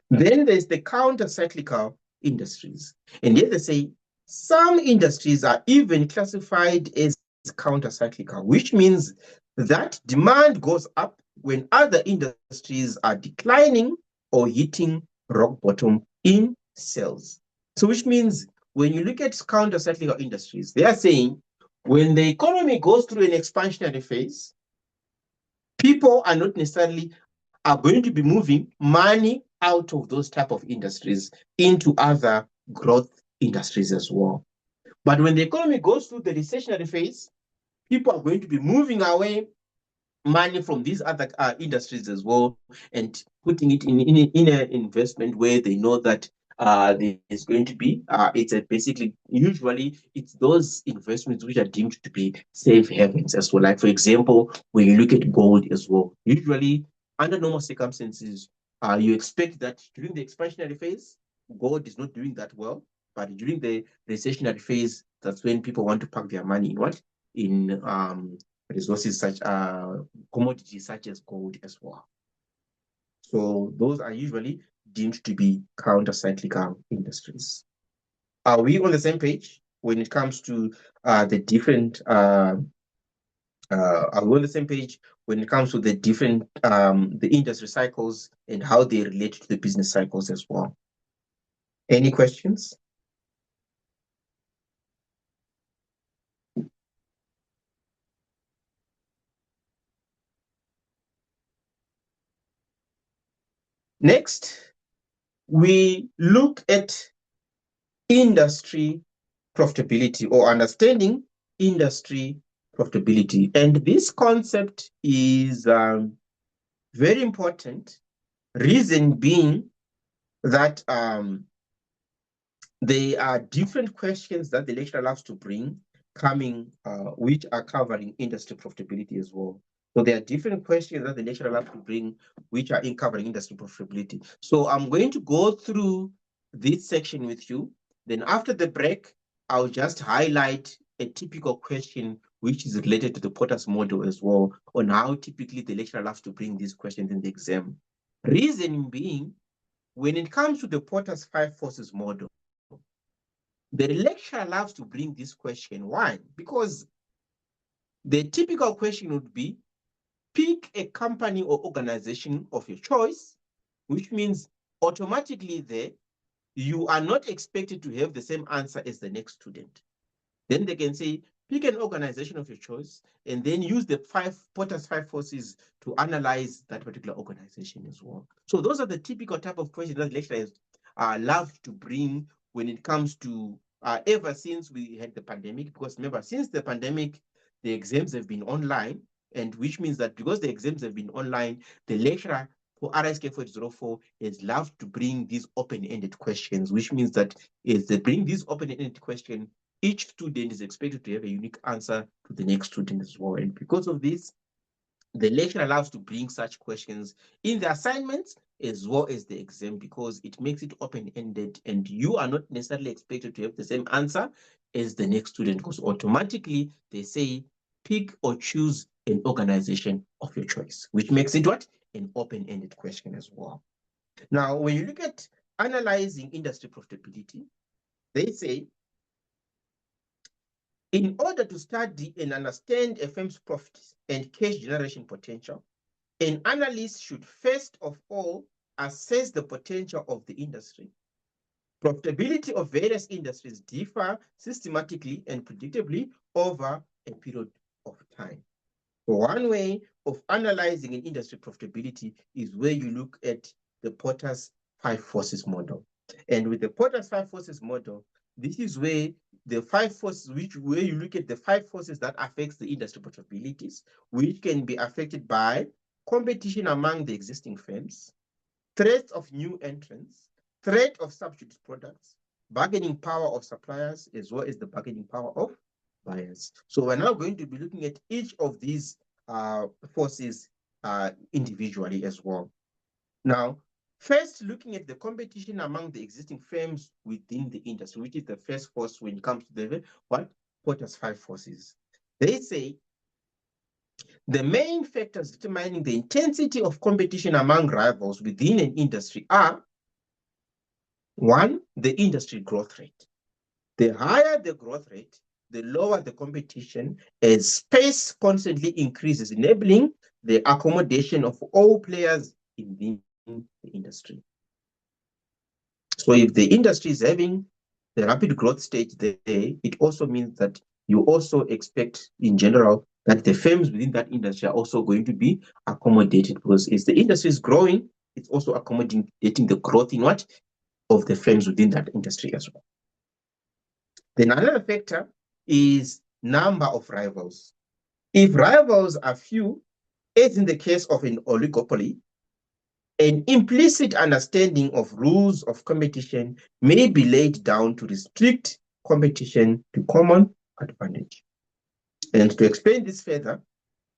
Then there's the counter-cyclical industries. And here they say some industries are even classified as counter-cyclical, which means that demand goes up when other industries are declining or hitting rock bottom in sales. So which means when you look at counter-cyclical industries, they are saying when the economy goes through an expansionary phase, people are not necessarily are going to be moving money out of those type of industries into other growth industries as well. But when the economy goes through the recessionary phase, people are going to be moving away money from these other industries as well and putting it in an investment where they know that there's going to be usually it's those investments which are deemed to be safe havens as well. Like for example, when you look at gold as well, usually under normal circumstances, you expect that during the expansionary phase, gold is not doing that well, but during the recessionary phase, that's when people want to park their money in what? In resources such commodities such as gold as well. So those are usually deemed to be counter-cyclical industries. Are we on the same page when it comes to the different are we on the same page when it comes to the different the industry cycles and how they relate to the business cycles as well? Any questions? Next, we look at industry profitability or understanding industry profitability. And this concept is very important, reason being that there are different questions that the lecturer loves to bring coming, which are covering industry profitability as well. So there are different questions that the lecturer loves to bring, which are in covering industry profitability. So I'm going to go through this section with you. Then after the break, I'll just highlight a typical question which is related to the Porter's model as well, on how typically the lecturer loves to bring these questions in the exam. Reasoning being, when it comes to the Porter's 5 forces model, the lecturer loves to bring this question. Why? Because the typical question would be, pick a company or organization of your choice, which means automatically there, you are not expected to have the same answer as the next student. Then they can say, pick an organization of your choice, and then use the Porter's 5 forces to analyze that particular organization as well. So those are the typical type of questions that lecturers love to bring when it comes to ever since we had the pandemic, because remember, since the pandemic, the exams have been online. and which means that because the exams have been online, the lecturer for RSK4804 is allowed to bring these open-ended questions, which means that as they bring these open-ended questions, each student is expected to have a unique answer to the next student as well. And because of this, the lecturer allows to bring such questions in the assignments as well as the exam, because it makes it open-ended and you are not necessarily expected to have the same answer as the next student, because automatically they say pick or choose an organization of your choice, which makes it what? An open-ended question as well. Now, when you look at analyzing industry profitability, they say in order to study and understand a firm's profits and cash generation potential, an analyst should first of all assess the potential of the industry. Profitability of various industries differ systematically and predictably over a period of time. One way of analyzing an industry profitability is where you look at the Porter's 5 forces model. And with the Porter's 5 forces model, this is where the 5 forces, where you look at the 5 forces that affects the industry profitabilities, which can be affected by competition among the existing firms, threats of new entrants, threat of substitute products, bargaining power of suppliers, as well as the bargaining power of buyers. So we're now going to be looking at each of these forces individually as well. Now, first looking at the competition among the existing firms within the industry, which is the first force when it comes to the what? Porter's 5 forces. They say the main factors determining the intensity of competition among rivals within an industry are: one, the industry growth rate. The higher the growth rate, the lower the competition, as space constantly increases, enabling the accommodation of all players within the industry. So if the industry is having the rapid growth stage there, it also means that you also expect in general that the firms within that industry are also going to be accommodated, because as the industry is growing, it's also accommodating the growth in what? Of the firms within that industry as well. Then another factor is number of rivals. If rivals are few, as in the case of an oligopoly, an implicit understanding of rules of competition may be laid down to restrict competition to common advantage. And to explain this further,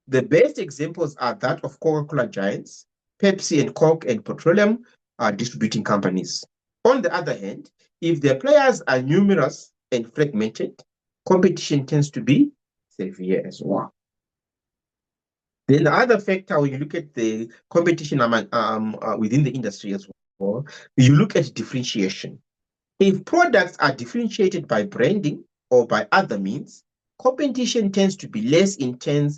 the best examples are that of Coca-Cola giants, Pepsi and Coke, and petroleum distributing companies. On the other hand, if their players are numerous and fragmented, competition tends to be severe as well. Then the other factor, when you look at the competition within the industry as well, you look at differentiation. If products are differentiated by branding or by other means, competition tends to be less intense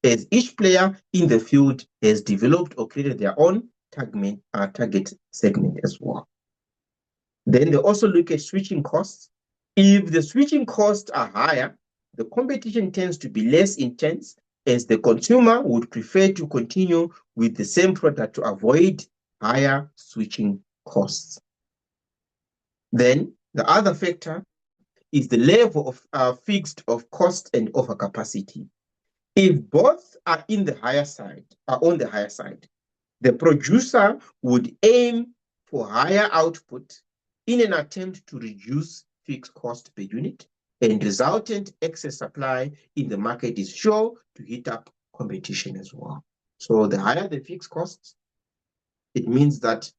as each player in the field has developed or created their own target segment as well. Then they also look at switching costs. If the switching costs are higher, the competition tends to be less intense, as the consumer would prefer to continue with the same product to avoid higher switching costs. Then the other factor is the level of fixed of cost and overcapacity. If both are on the higher side, the producer would aim for higher output in an attempt to reduce fixed cost per unit, and resultant excess supply in the market is sure to heat up competition as well. So the higher the fixed costs, it means that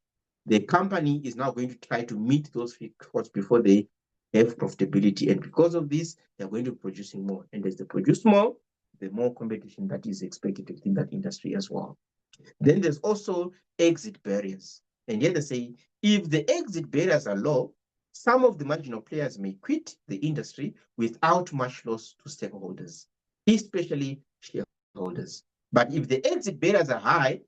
the company is now going to try to meet those fixed costs before they have profitability. And because of this, they're going to be producing more. And as they produce more, the more competition that is expected within that industry as well. Then there's also exit barriers. And here they say, if the exit barriers are low, some of the marginal players may quit the industry without much loss to stakeholders, especially shareholders. But if the exit barriers are high,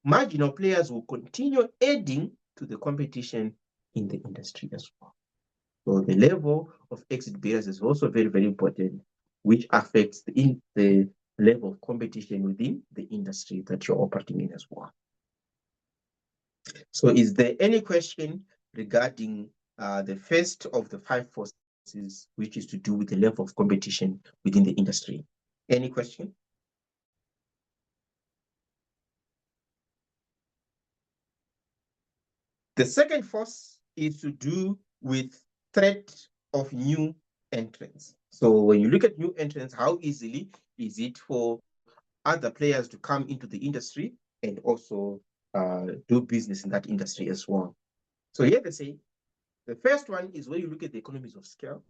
marginal players will continue adding to the competition in the industry as well. So the level of exit barriers is also very, very important, which affects the level of competition within the industry that you're operating in as well. So is there any question regarding the first of the 5 forces, which is to do with the level of competition within the industry? Any question? The second force is to do with threat of new entrants. So when you look at new entrants, how easily is it for other players to come into the industry and also do business in that industry as well? So here they say, the first one is where you look at the economies of scale.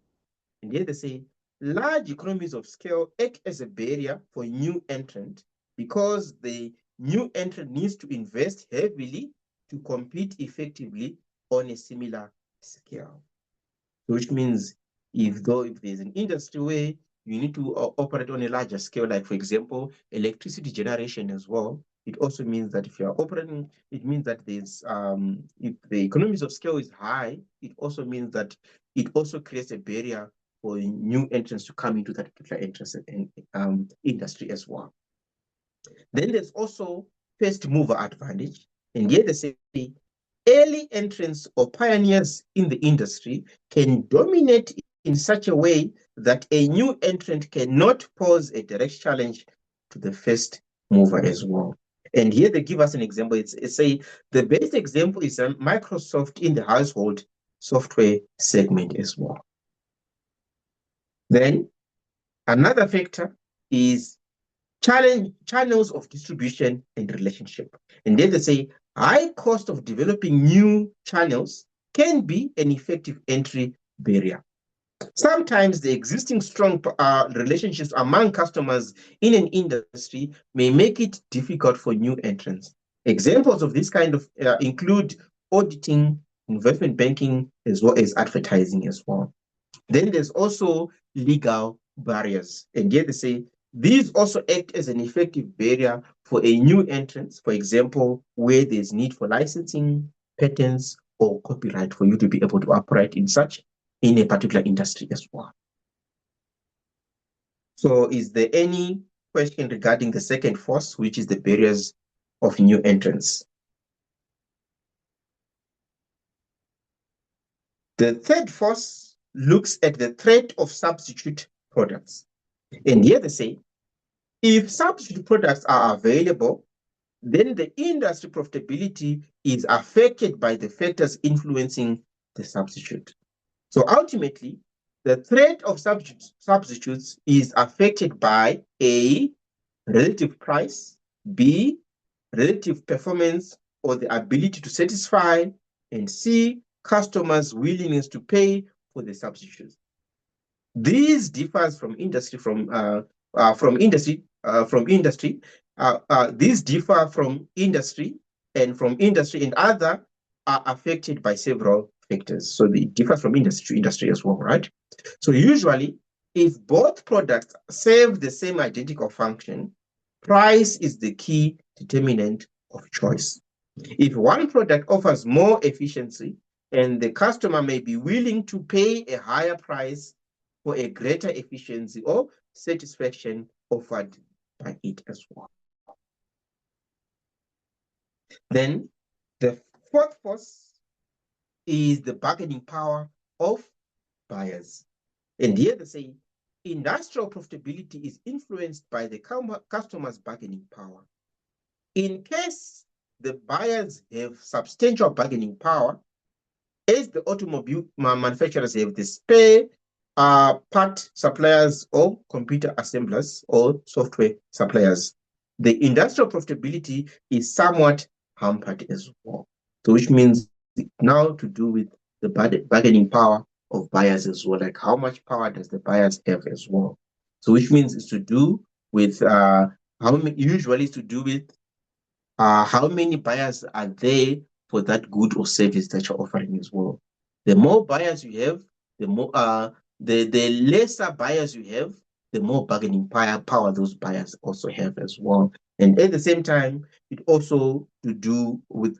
And here they say, large economies of scale act as a barrier for new entrant because the new entrant needs to invest heavily to compete effectively on a similar scale. Which means if there's an industry where you need to operate on a larger scale, like for example, electricity generation as well, it also means that if you are operating, it means that there's if the economies of scale is high, it also means that it also creates a barrier for new entrants to come into that particular industry as well. Then there's also first mover advantage. And here they say early entrants or pioneers in the industry can dominate in such a way that a new entrant cannot pose a direct challenge to the first mover as well. And here they give us an example. It's say the best example is Microsoft in the household software segment as well. Then another factor is channels of distribution and relationship. And then they say high cost of developing new channels can be an effective entry barrier. Sometimes the existing strong relationships among customers in an industry may make it difficult for new entrants. Examples of this kind of include auditing, investment banking, as well as advertising as well. Then there's also legal barriers. And here they say these also act as an effective barrier for a new entrant, for example, where there's need for licensing, patents, or copyright for you to be able to operate in a particular industry as well. So is there any question regarding the second force, which is the barriers of new entrants? The third force looks at the threat of substitute products. And here they say, if substitute products are available, then the industry profitability is affected by the factors influencing the substitute. So ultimately, the threat of substitutes is affected by A, relative price, B, relative performance or the ability to satisfy, and C, customers' willingness to pay for the substitutes. These differs from industry These differ from industry and other are affected by several factors. So they differ from industry to industry as well, right? So usually, if both products serve the same identical function, price is the key determinant of choice. If one product offers more efficiency and the customer may be willing to pay a higher price for a greater efficiency or satisfaction offered by it as well. Then the fourth force is the bargaining power of buyers. And here they say industrial profitability is influenced by the customer's bargaining power. In case the buyers have substantial bargaining power, as the automobile manufacturers have the spare part suppliers or computer assemblers or software suppliers, the industrial profitability is somewhat hampered as well. So which means now to do with the bargaining power of buyers as well, like how much power does the buyers have as well. So which means it's to do with usually it's to do with how many buyers are there for that good or service that you're offering as well. The more buyers you have, the more the lesser buyers you have, the more bargaining power those buyers also have as well. And at the same time, it also to do with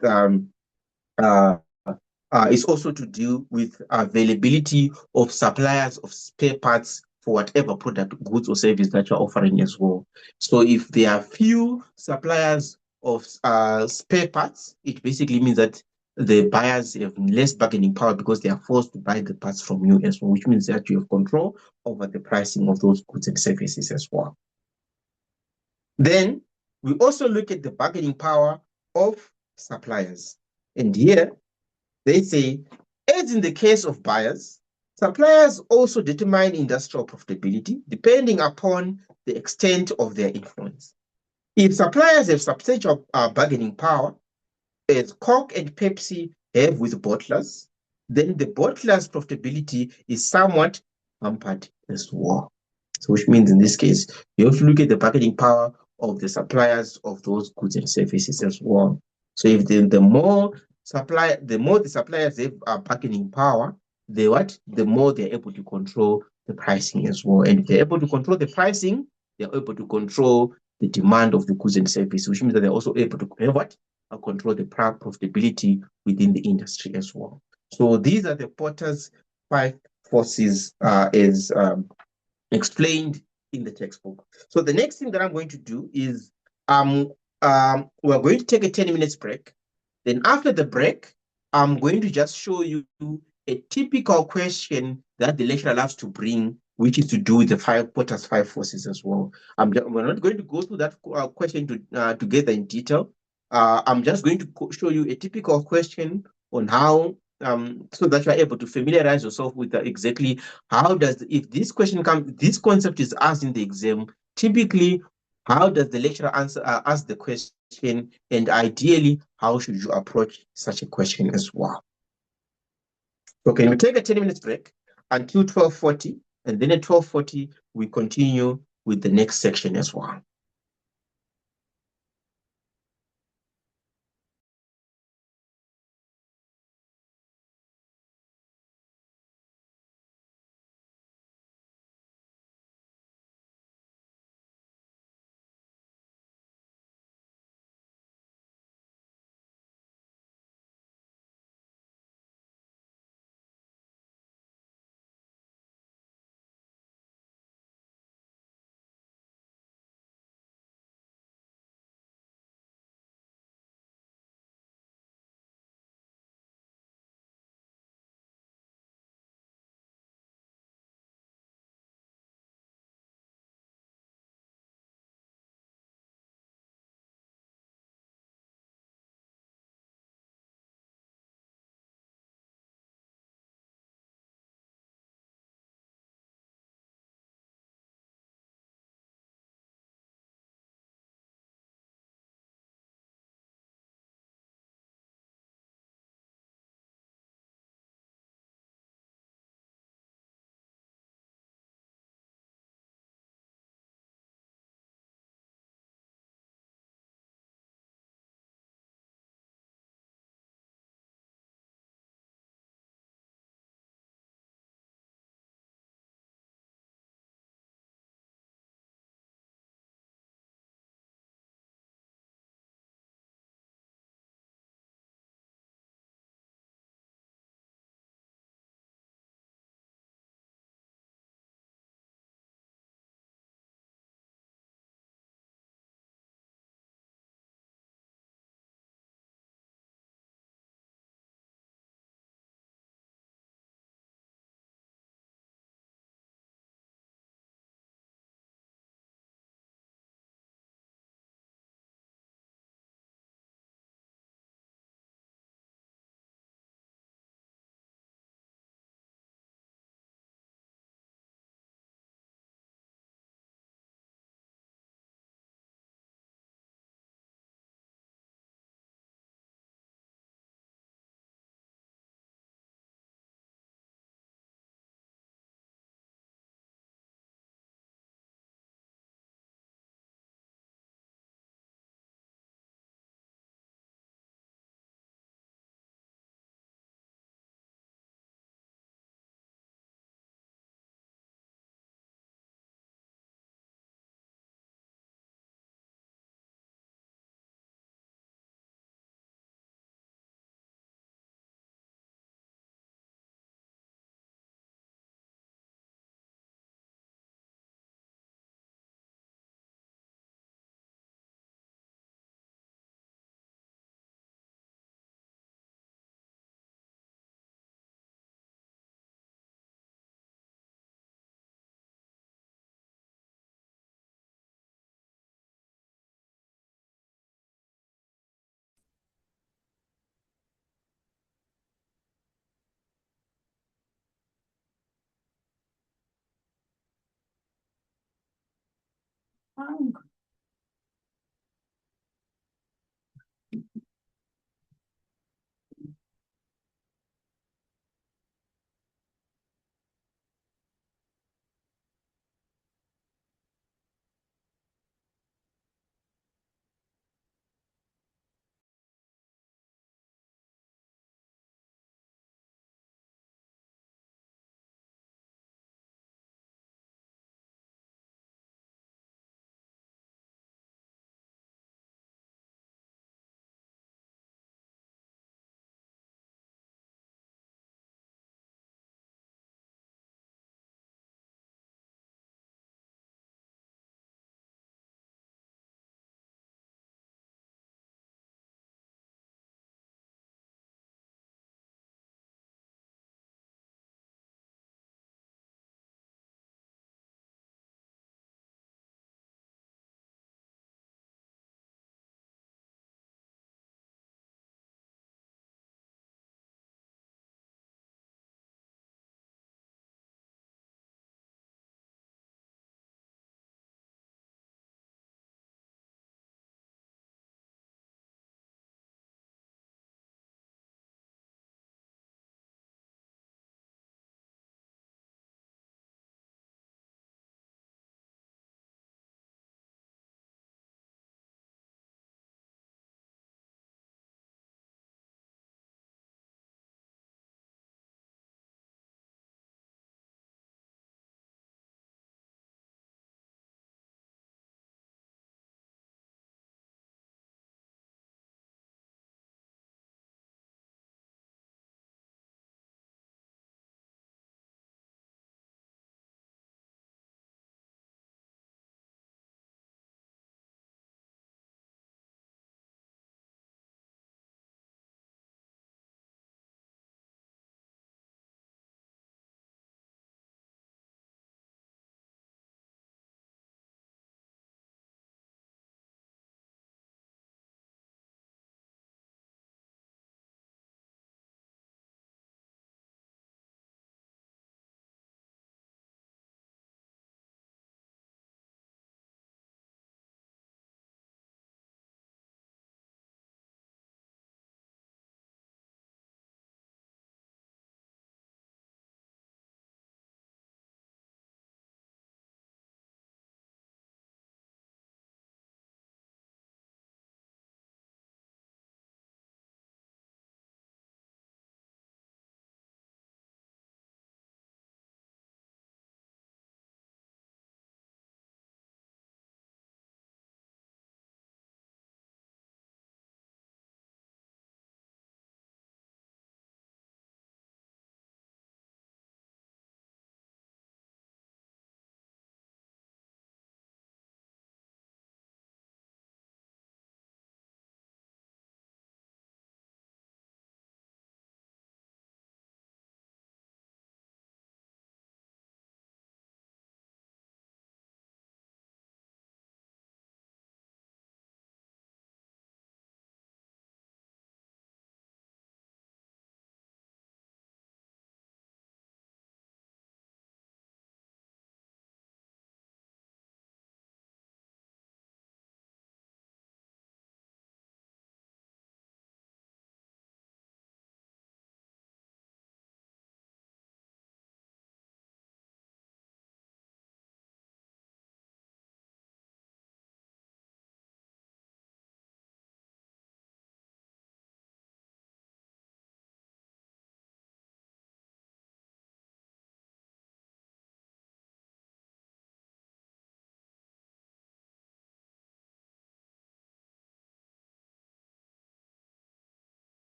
it's also to do with availability of suppliers of spare parts for whatever product, goods or service that you're offering as well. So if there are few suppliers of spare parts, it basically means that the buyers have less bargaining power because they are forced to buy the parts from you as well, which means that you have control over the pricing of those goods and services as well. Then we also look at the bargaining power of suppliers. And here They say, as in the case of buyers, suppliers also determine industrial profitability depending upon the extent of their influence. If suppliers have substantial bargaining power, as Coke and Pepsi have with bottlers, then the bottlers' profitability is somewhat hampered as well. So, which means in this case, you have to look at the bargaining power of the suppliers of those goods and services as well. So, if the more the suppliers have bargaining power, the more they're able to control the pricing as well. And if they're able to control the pricing, they're able to control the demand of the goods and services, which means that they're also able to have what? Control the profitability within the industry as well. So these are the Porter's 5 forces as explained in the textbook. So the next thing that I'm going to do is we're going to take a 10 minutes break. Then after the break, I'm going to just show you a typical question that the lecturer loves to bring, which is to do with the Porter's 5 forces as well. We're not going to go through that question together in detail. I'm just going to show you a typical question on how so that you're able to familiarize yourself with exactly how does, if this question comes, this concept is asked in the exam, typically, how does the lecturer ask the question, and ideally, how should you approach such a question as well? So can we take a 10 minutes break until 12:40, and then at 12:40, we continue with the next section as well.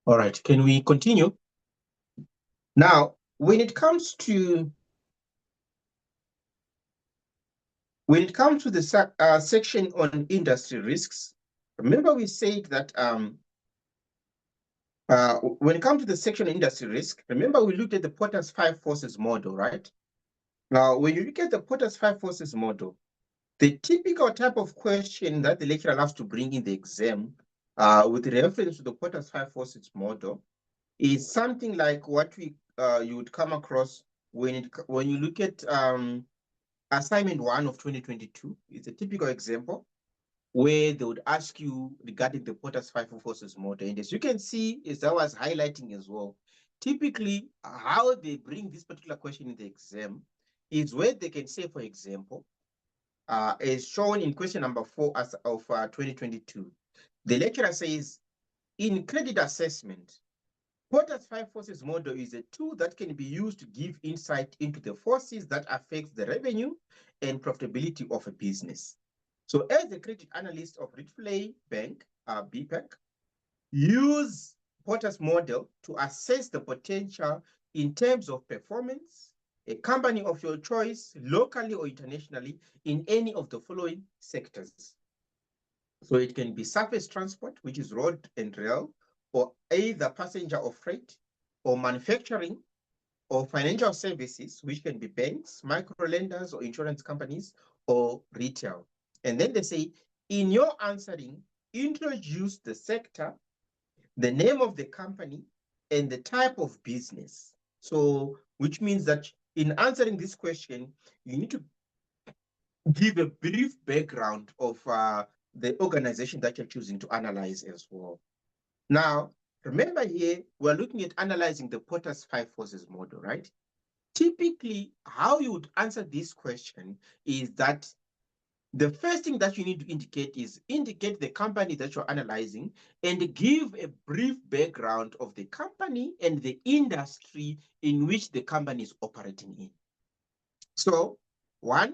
All right, can we continue? Now, when it comes to the section on industry risks, remember we said that when it comes to the section on industry risk, remember we looked at the Porter's 5 forces model, right? Now, when you look at the Porter's 5 forces model, the typical type of question that the lecturer loves to bring in the exam with reference to the Porter's 5 forces model is something like what you would come across when you look at assignment 1 of 2022. It's a typical example where they would ask you regarding the Porter's 5 forces model. And as you can see, as I was highlighting as well, typically how they bring this particular question in the exam is where they can say, for example, as shown in question number 4 of 2022, the lecturer says, in credit assessment, Porter's 5 forces model is a tool that can be used to give insight into the forces that affect the revenue and profitability of a business. So as a credit analyst of Rsk4804 Bank, BPAC, use Porter's model to assess the potential in terms of performance, a company of your choice, locally or internationally, in any of the following sectors. So it can be surface transport, which is road and rail, or either passenger or freight, or manufacturing, or financial services, which can be banks, micro lenders, or insurance companies, or retail. And then they say, in your answering, introduce the sector, the name of the company, and the type of business. So, which means that in answering this question, you need to give a brief background of the organization that you're choosing to analyze as well. Now, remember here, we're looking at analyzing the Porter's 5 forces model, right? Typically, how you would answer this question is that the first thing that you need to indicate is indicate the company that you're analyzing and give a brief background of the company and the industry in which the company is operating in. So, one,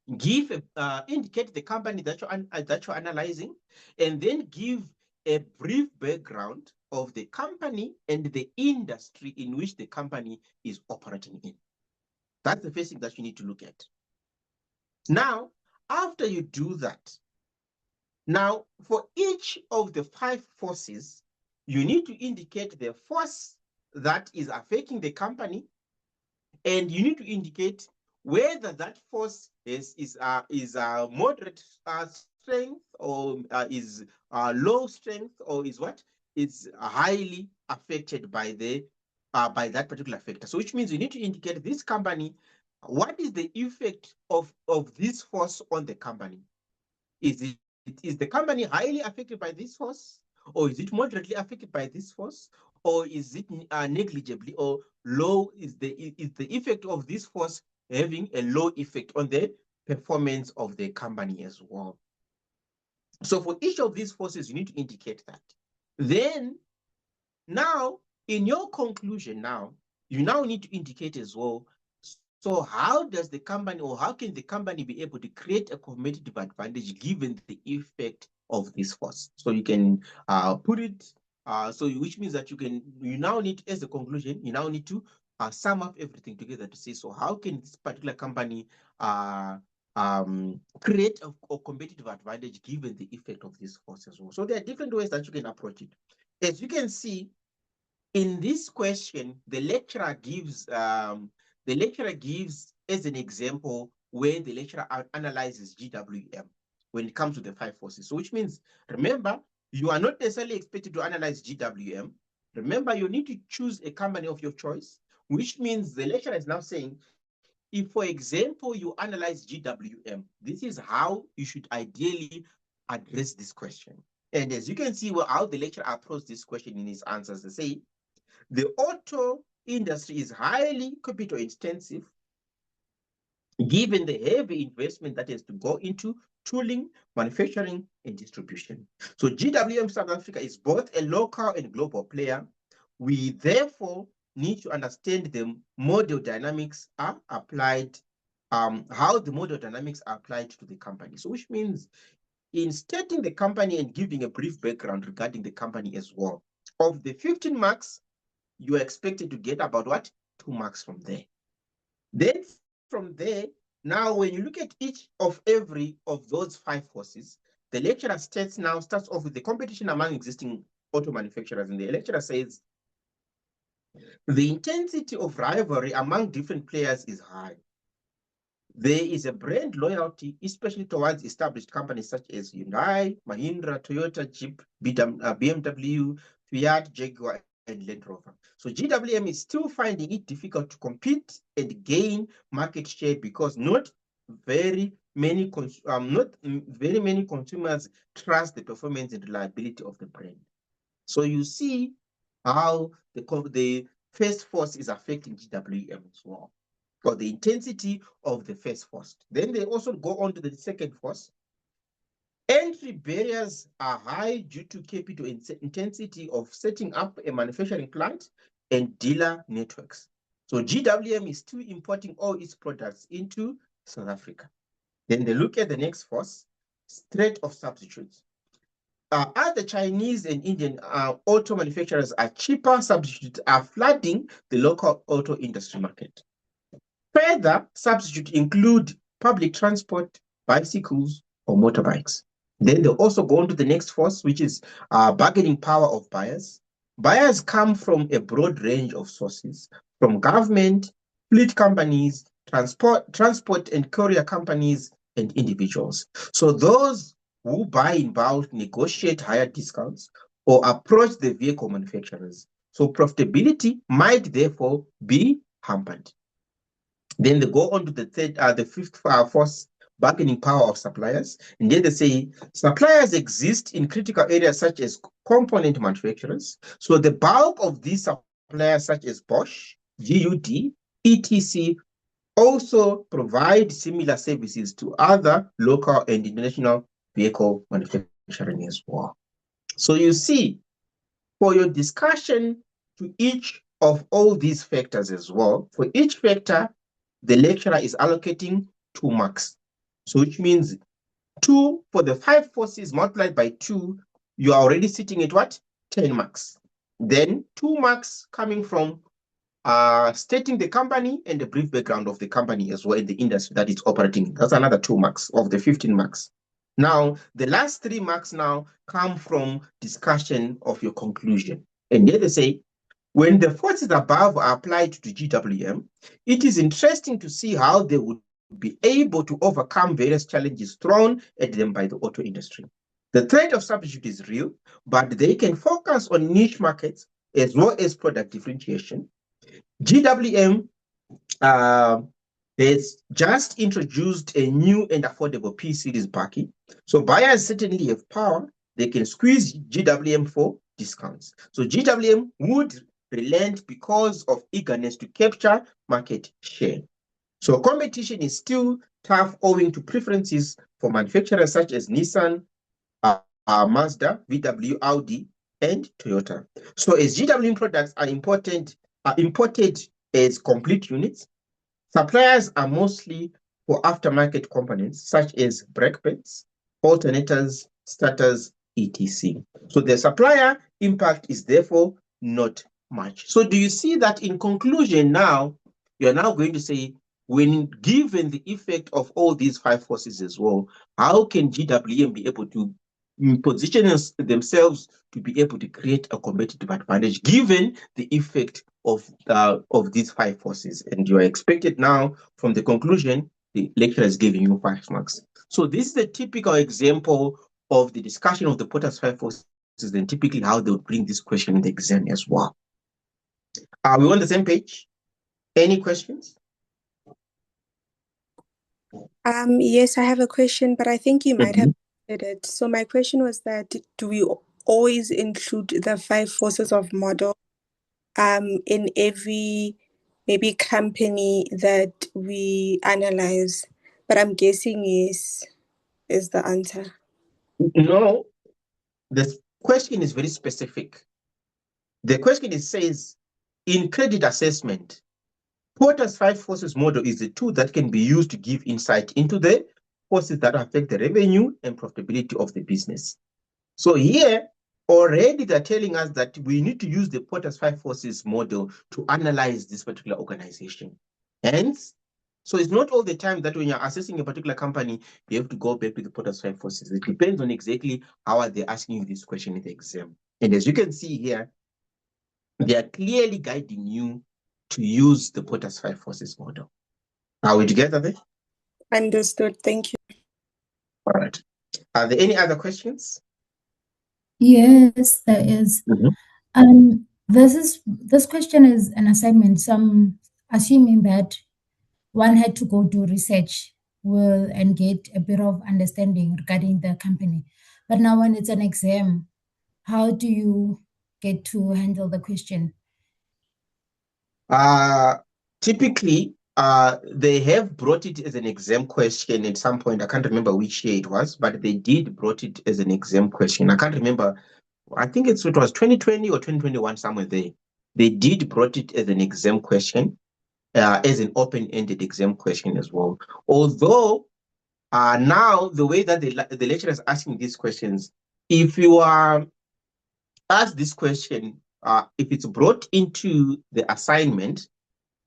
indicate the company that you're analyzing, and then give a brief background of the company and the industry in which the company is operating in. That's the first thing that you need to look at. Now, after you do that, now for each of the 5 forces, you need to indicate the force that is affecting the company, and you need to indicate whether that force is moderate strength, or is low strength, or is what is highly affected by that particular factor. So which means you need to indicate this company, what is the effect of this force on the company? Is the company highly affected by this force, or is it moderately affected by this force, or is it negligibly or low? Is the effect of this force having a low effect on the performance of the company as well? So for each of these forces, you need to indicate that. Then, now, in your conclusion now, you now need to indicate as well, so how does the company, or how can the company be able to create a competitive advantage given the effect of this force? So you can put it, which means that you now need, as a conclusion, you now need to sum up everything together to say, so how can this particular company create a competitive advantage given the effect of this force as well? So there are different ways that you can approach it. As you can see, in this question, the lecturer gives as an example where the lecturer analyzes GWM when it comes to the 5 forces. So which means, remember, you are not necessarily expected to analyze GWM. Remember, you need to choose a company of your choice, which means the lecturer is now saying, if, for example, you analyze GWM, this is how you should ideally address this question. And as you can see, how the lecturer approached this question in his answers, they say, the auto industry is highly capital intensive, given the heavy investment that has to go into tooling, manufacturing, and distribution. So GWM South Africa is both a local and global player. We therefore need to understand the model dynamics are applied, how the model dynamics are applied to the company. So which means in stating the company and giving a brief background regarding the company as well, of the 15 marks, you are expected to get about what? 2 marks from there. Then from there, now when you look at each of every of those 5 forces, the lecturer starts off with the competition among existing auto manufacturers. And the lecturer says, the intensity of rivalry among different players is high. There is a brand loyalty, especially towards established companies such as Hyundai, Mahindra, Toyota, Jeep, BMW, Fiat, Jaguar, and Land Rover. So GWM is still finding it difficult to compete and gain market share because not very many consumers trust the performance and reliability of the brand. So you see how the first force is affecting GWM as well, or the intensity of the first force. Then they also go on to the second force. Entry barriers are high due to capital intensity of setting up a manufacturing plant and dealer networks. So GWM is still importing all its products into South Africa. Then they look at the next force, threat of substitutes. Other Chinese and Indian auto manufacturers are cheaper substitutes are flooding the local auto industry market. Further substitutes include public transport, bicycles, or motorbikes. Then they also go on to the next force, which is bargaining power of buyers. Buyers come from a broad range of sources, from government, fleet companies, transport and courier companies, and individuals. So those who buy in bulk negotiate higher discounts or approach the vehicle manufacturers. So profitability might therefore be hampered. Then they go on to the fifth force, bargaining power of suppliers. And then they say suppliers exist in critical areas such as component manufacturers. So the bulk of these suppliers, such as Bosch, GUD, etc., also provide similar services to other local and international vehicle manufacturing as well. So you see, for your discussion to each of all these factors as well, for each factor, the lecturer is allocating 2 marks. So which means 2 for the 5 forces multiplied by 2, you are already sitting at what? 10 marks. Then 2 marks coming from stating the company and the brief background of the company as well in the industry that it's operating in. That's another 2 marks of the 15 marks. Now, the last 3 marks now come from discussion of your conclusion. And here they say, when the forces above are applied to GWM, it is interesting to see how they would be able to overcome various challenges thrown at them by the auto industry. The threat of substitute is real, but they can focus on niche markets as well as product differentiation. GWM has just introduced a new and affordable P-series buggy. So buyers certainly have power. They can squeeze GWM for discounts. So GWM would relent because of eagerness to capture market share. So competition is still tough owing to preferences for manufacturers such as Nissan, Mazda, VW, Audi, and Toyota. So as GWM products are imported as complete units, suppliers are mostly for aftermarket components such as brake pads, alternators, starters, etc. So the supplier impact is therefore not much. So do you see that in conclusion now, you're now going to say, when given the effect of all these 5 forces as well, how can GWM be able to position themselves to be able to create a competitive advantage given the effect of these 5 forces? And you are expected now from the conclusion, the lecturer is giving you 5 marks. So this is a typical example of the discussion of the Porter's 5 forces and typically how they would bring this question in the exam as well. Are we on the same page? Any questions? Yes, I have a question, but I think you might have answered it. So my question was that, do we always include the 5 forces of model in every maybe company that we analyze? But I'm guessing yes is the answer. No, the question is very specific. The question says, in credit assessment, Porter's 5 forces model is a tool that can be used to give insight into the forces that affect the revenue and profitability of the business. So here, already they're telling us that we need to use the Porter's five forces model to analyze this particular organization. Hence, so it's not all the time that when you're assessing a particular company, you have to go back to the Porter's five forces. It depends on exactly how are they asking you this question in the exam. And as you can see here, they are clearly guiding you to use the Porter's five forces model. Are we together there? Understood. Thank you. All right. Are there any other questions? Yes, there is. This question is an assignment. Some assuming that one had to go do research and get a bit of understanding regarding the company. But now when it's an exam, how do you get to handle the question? Typically, they have brought it as an exam question at some point. I can't remember which year it was, but they did brought it as an exam question. I can't remember. I think it was 2020 or 2021, somewhere there. They did brought it as an exam question, as an open-ended exam question as well. Although now the way that the lecturer is asking these questions, if you are asked this question, if it's brought into the assignment,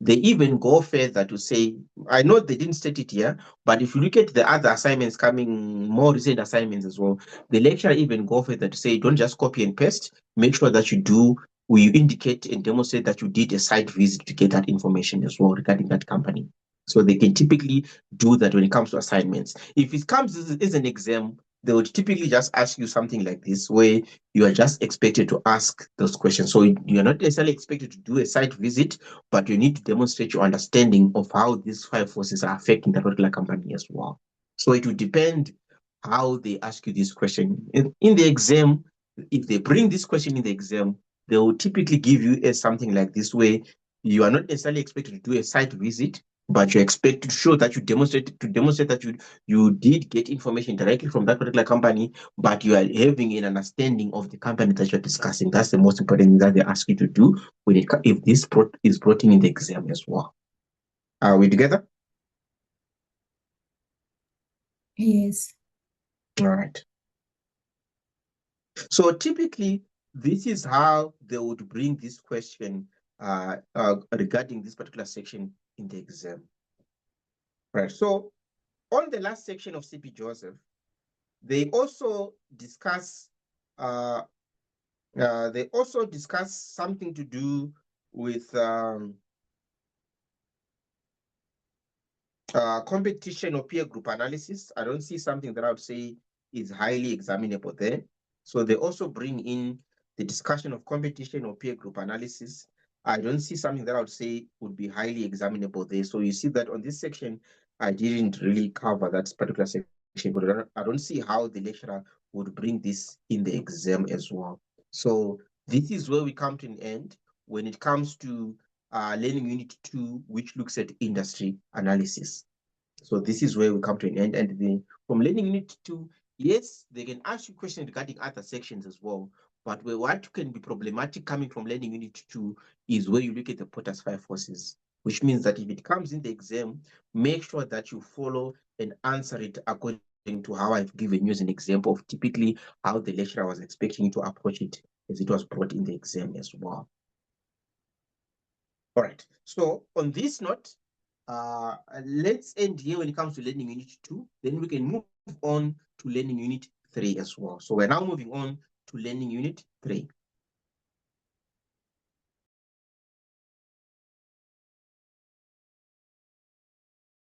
they even go further to say, I know they didn't state it here, but if you look at the other assignments coming, more recent assignments as well, the lecturer even go further to say, don't just copy and paste, make sure that you indicate and demonstrate that you did a site visit to get that information as well regarding that company. So they can typically do that when it comes to assignments. If it comes as an exam, they would typically just ask you something like this, where you are just expected to ask those questions. So you're not necessarily expected to do a site visit, but you need to demonstrate your understanding of how these five forces are affecting that particular company as well. So it will depend how they ask you this question. In the exam, if they bring this question in the exam, they will typically give you something like this, where you are not necessarily expected to do a site visit, but you expect to show that you demonstrate that you did get information directly from that particular company, but you are having an understanding of the company that you're discussing. That's the most important thing that they ask you to do if this is brought in the exam as well. Are we together? Yes. All right. So typically, this is how they would bring this question regarding this particular section in the exam. Right. So on the last section of CP Joseph, they also discuss something to do with competition or peer group analysis. I don't see something that I would say is highly examinable there. So they also bring in the discussion of competition or peer group analysis. I don't see something that I would say would be highly examinable there. So you see that on this section, I didn't really cover that particular section, but I don't see how the lecturer would bring this in the exam as well. So this is where we come to an end when it comes to Learning Unit 2, which looks at industry analysis. So this is where we come to an end. And from Learning Unit 2, yes, they can ask you questions regarding other sections as well. But what can be problematic coming from Learning Unit 2 is where you look at the Porter's five forces, which means that if it comes in the exam, make sure that you follow and answer it according to how I've given you as an example of typically how the lecturer was expecting you to approach it as it was brought in the exam as well. All right. So on this note, let's end here when it comes to Learning Unit 2. Then we can move on to Learning Unit 3 as well. So we're now moving on to Learning Unit 3.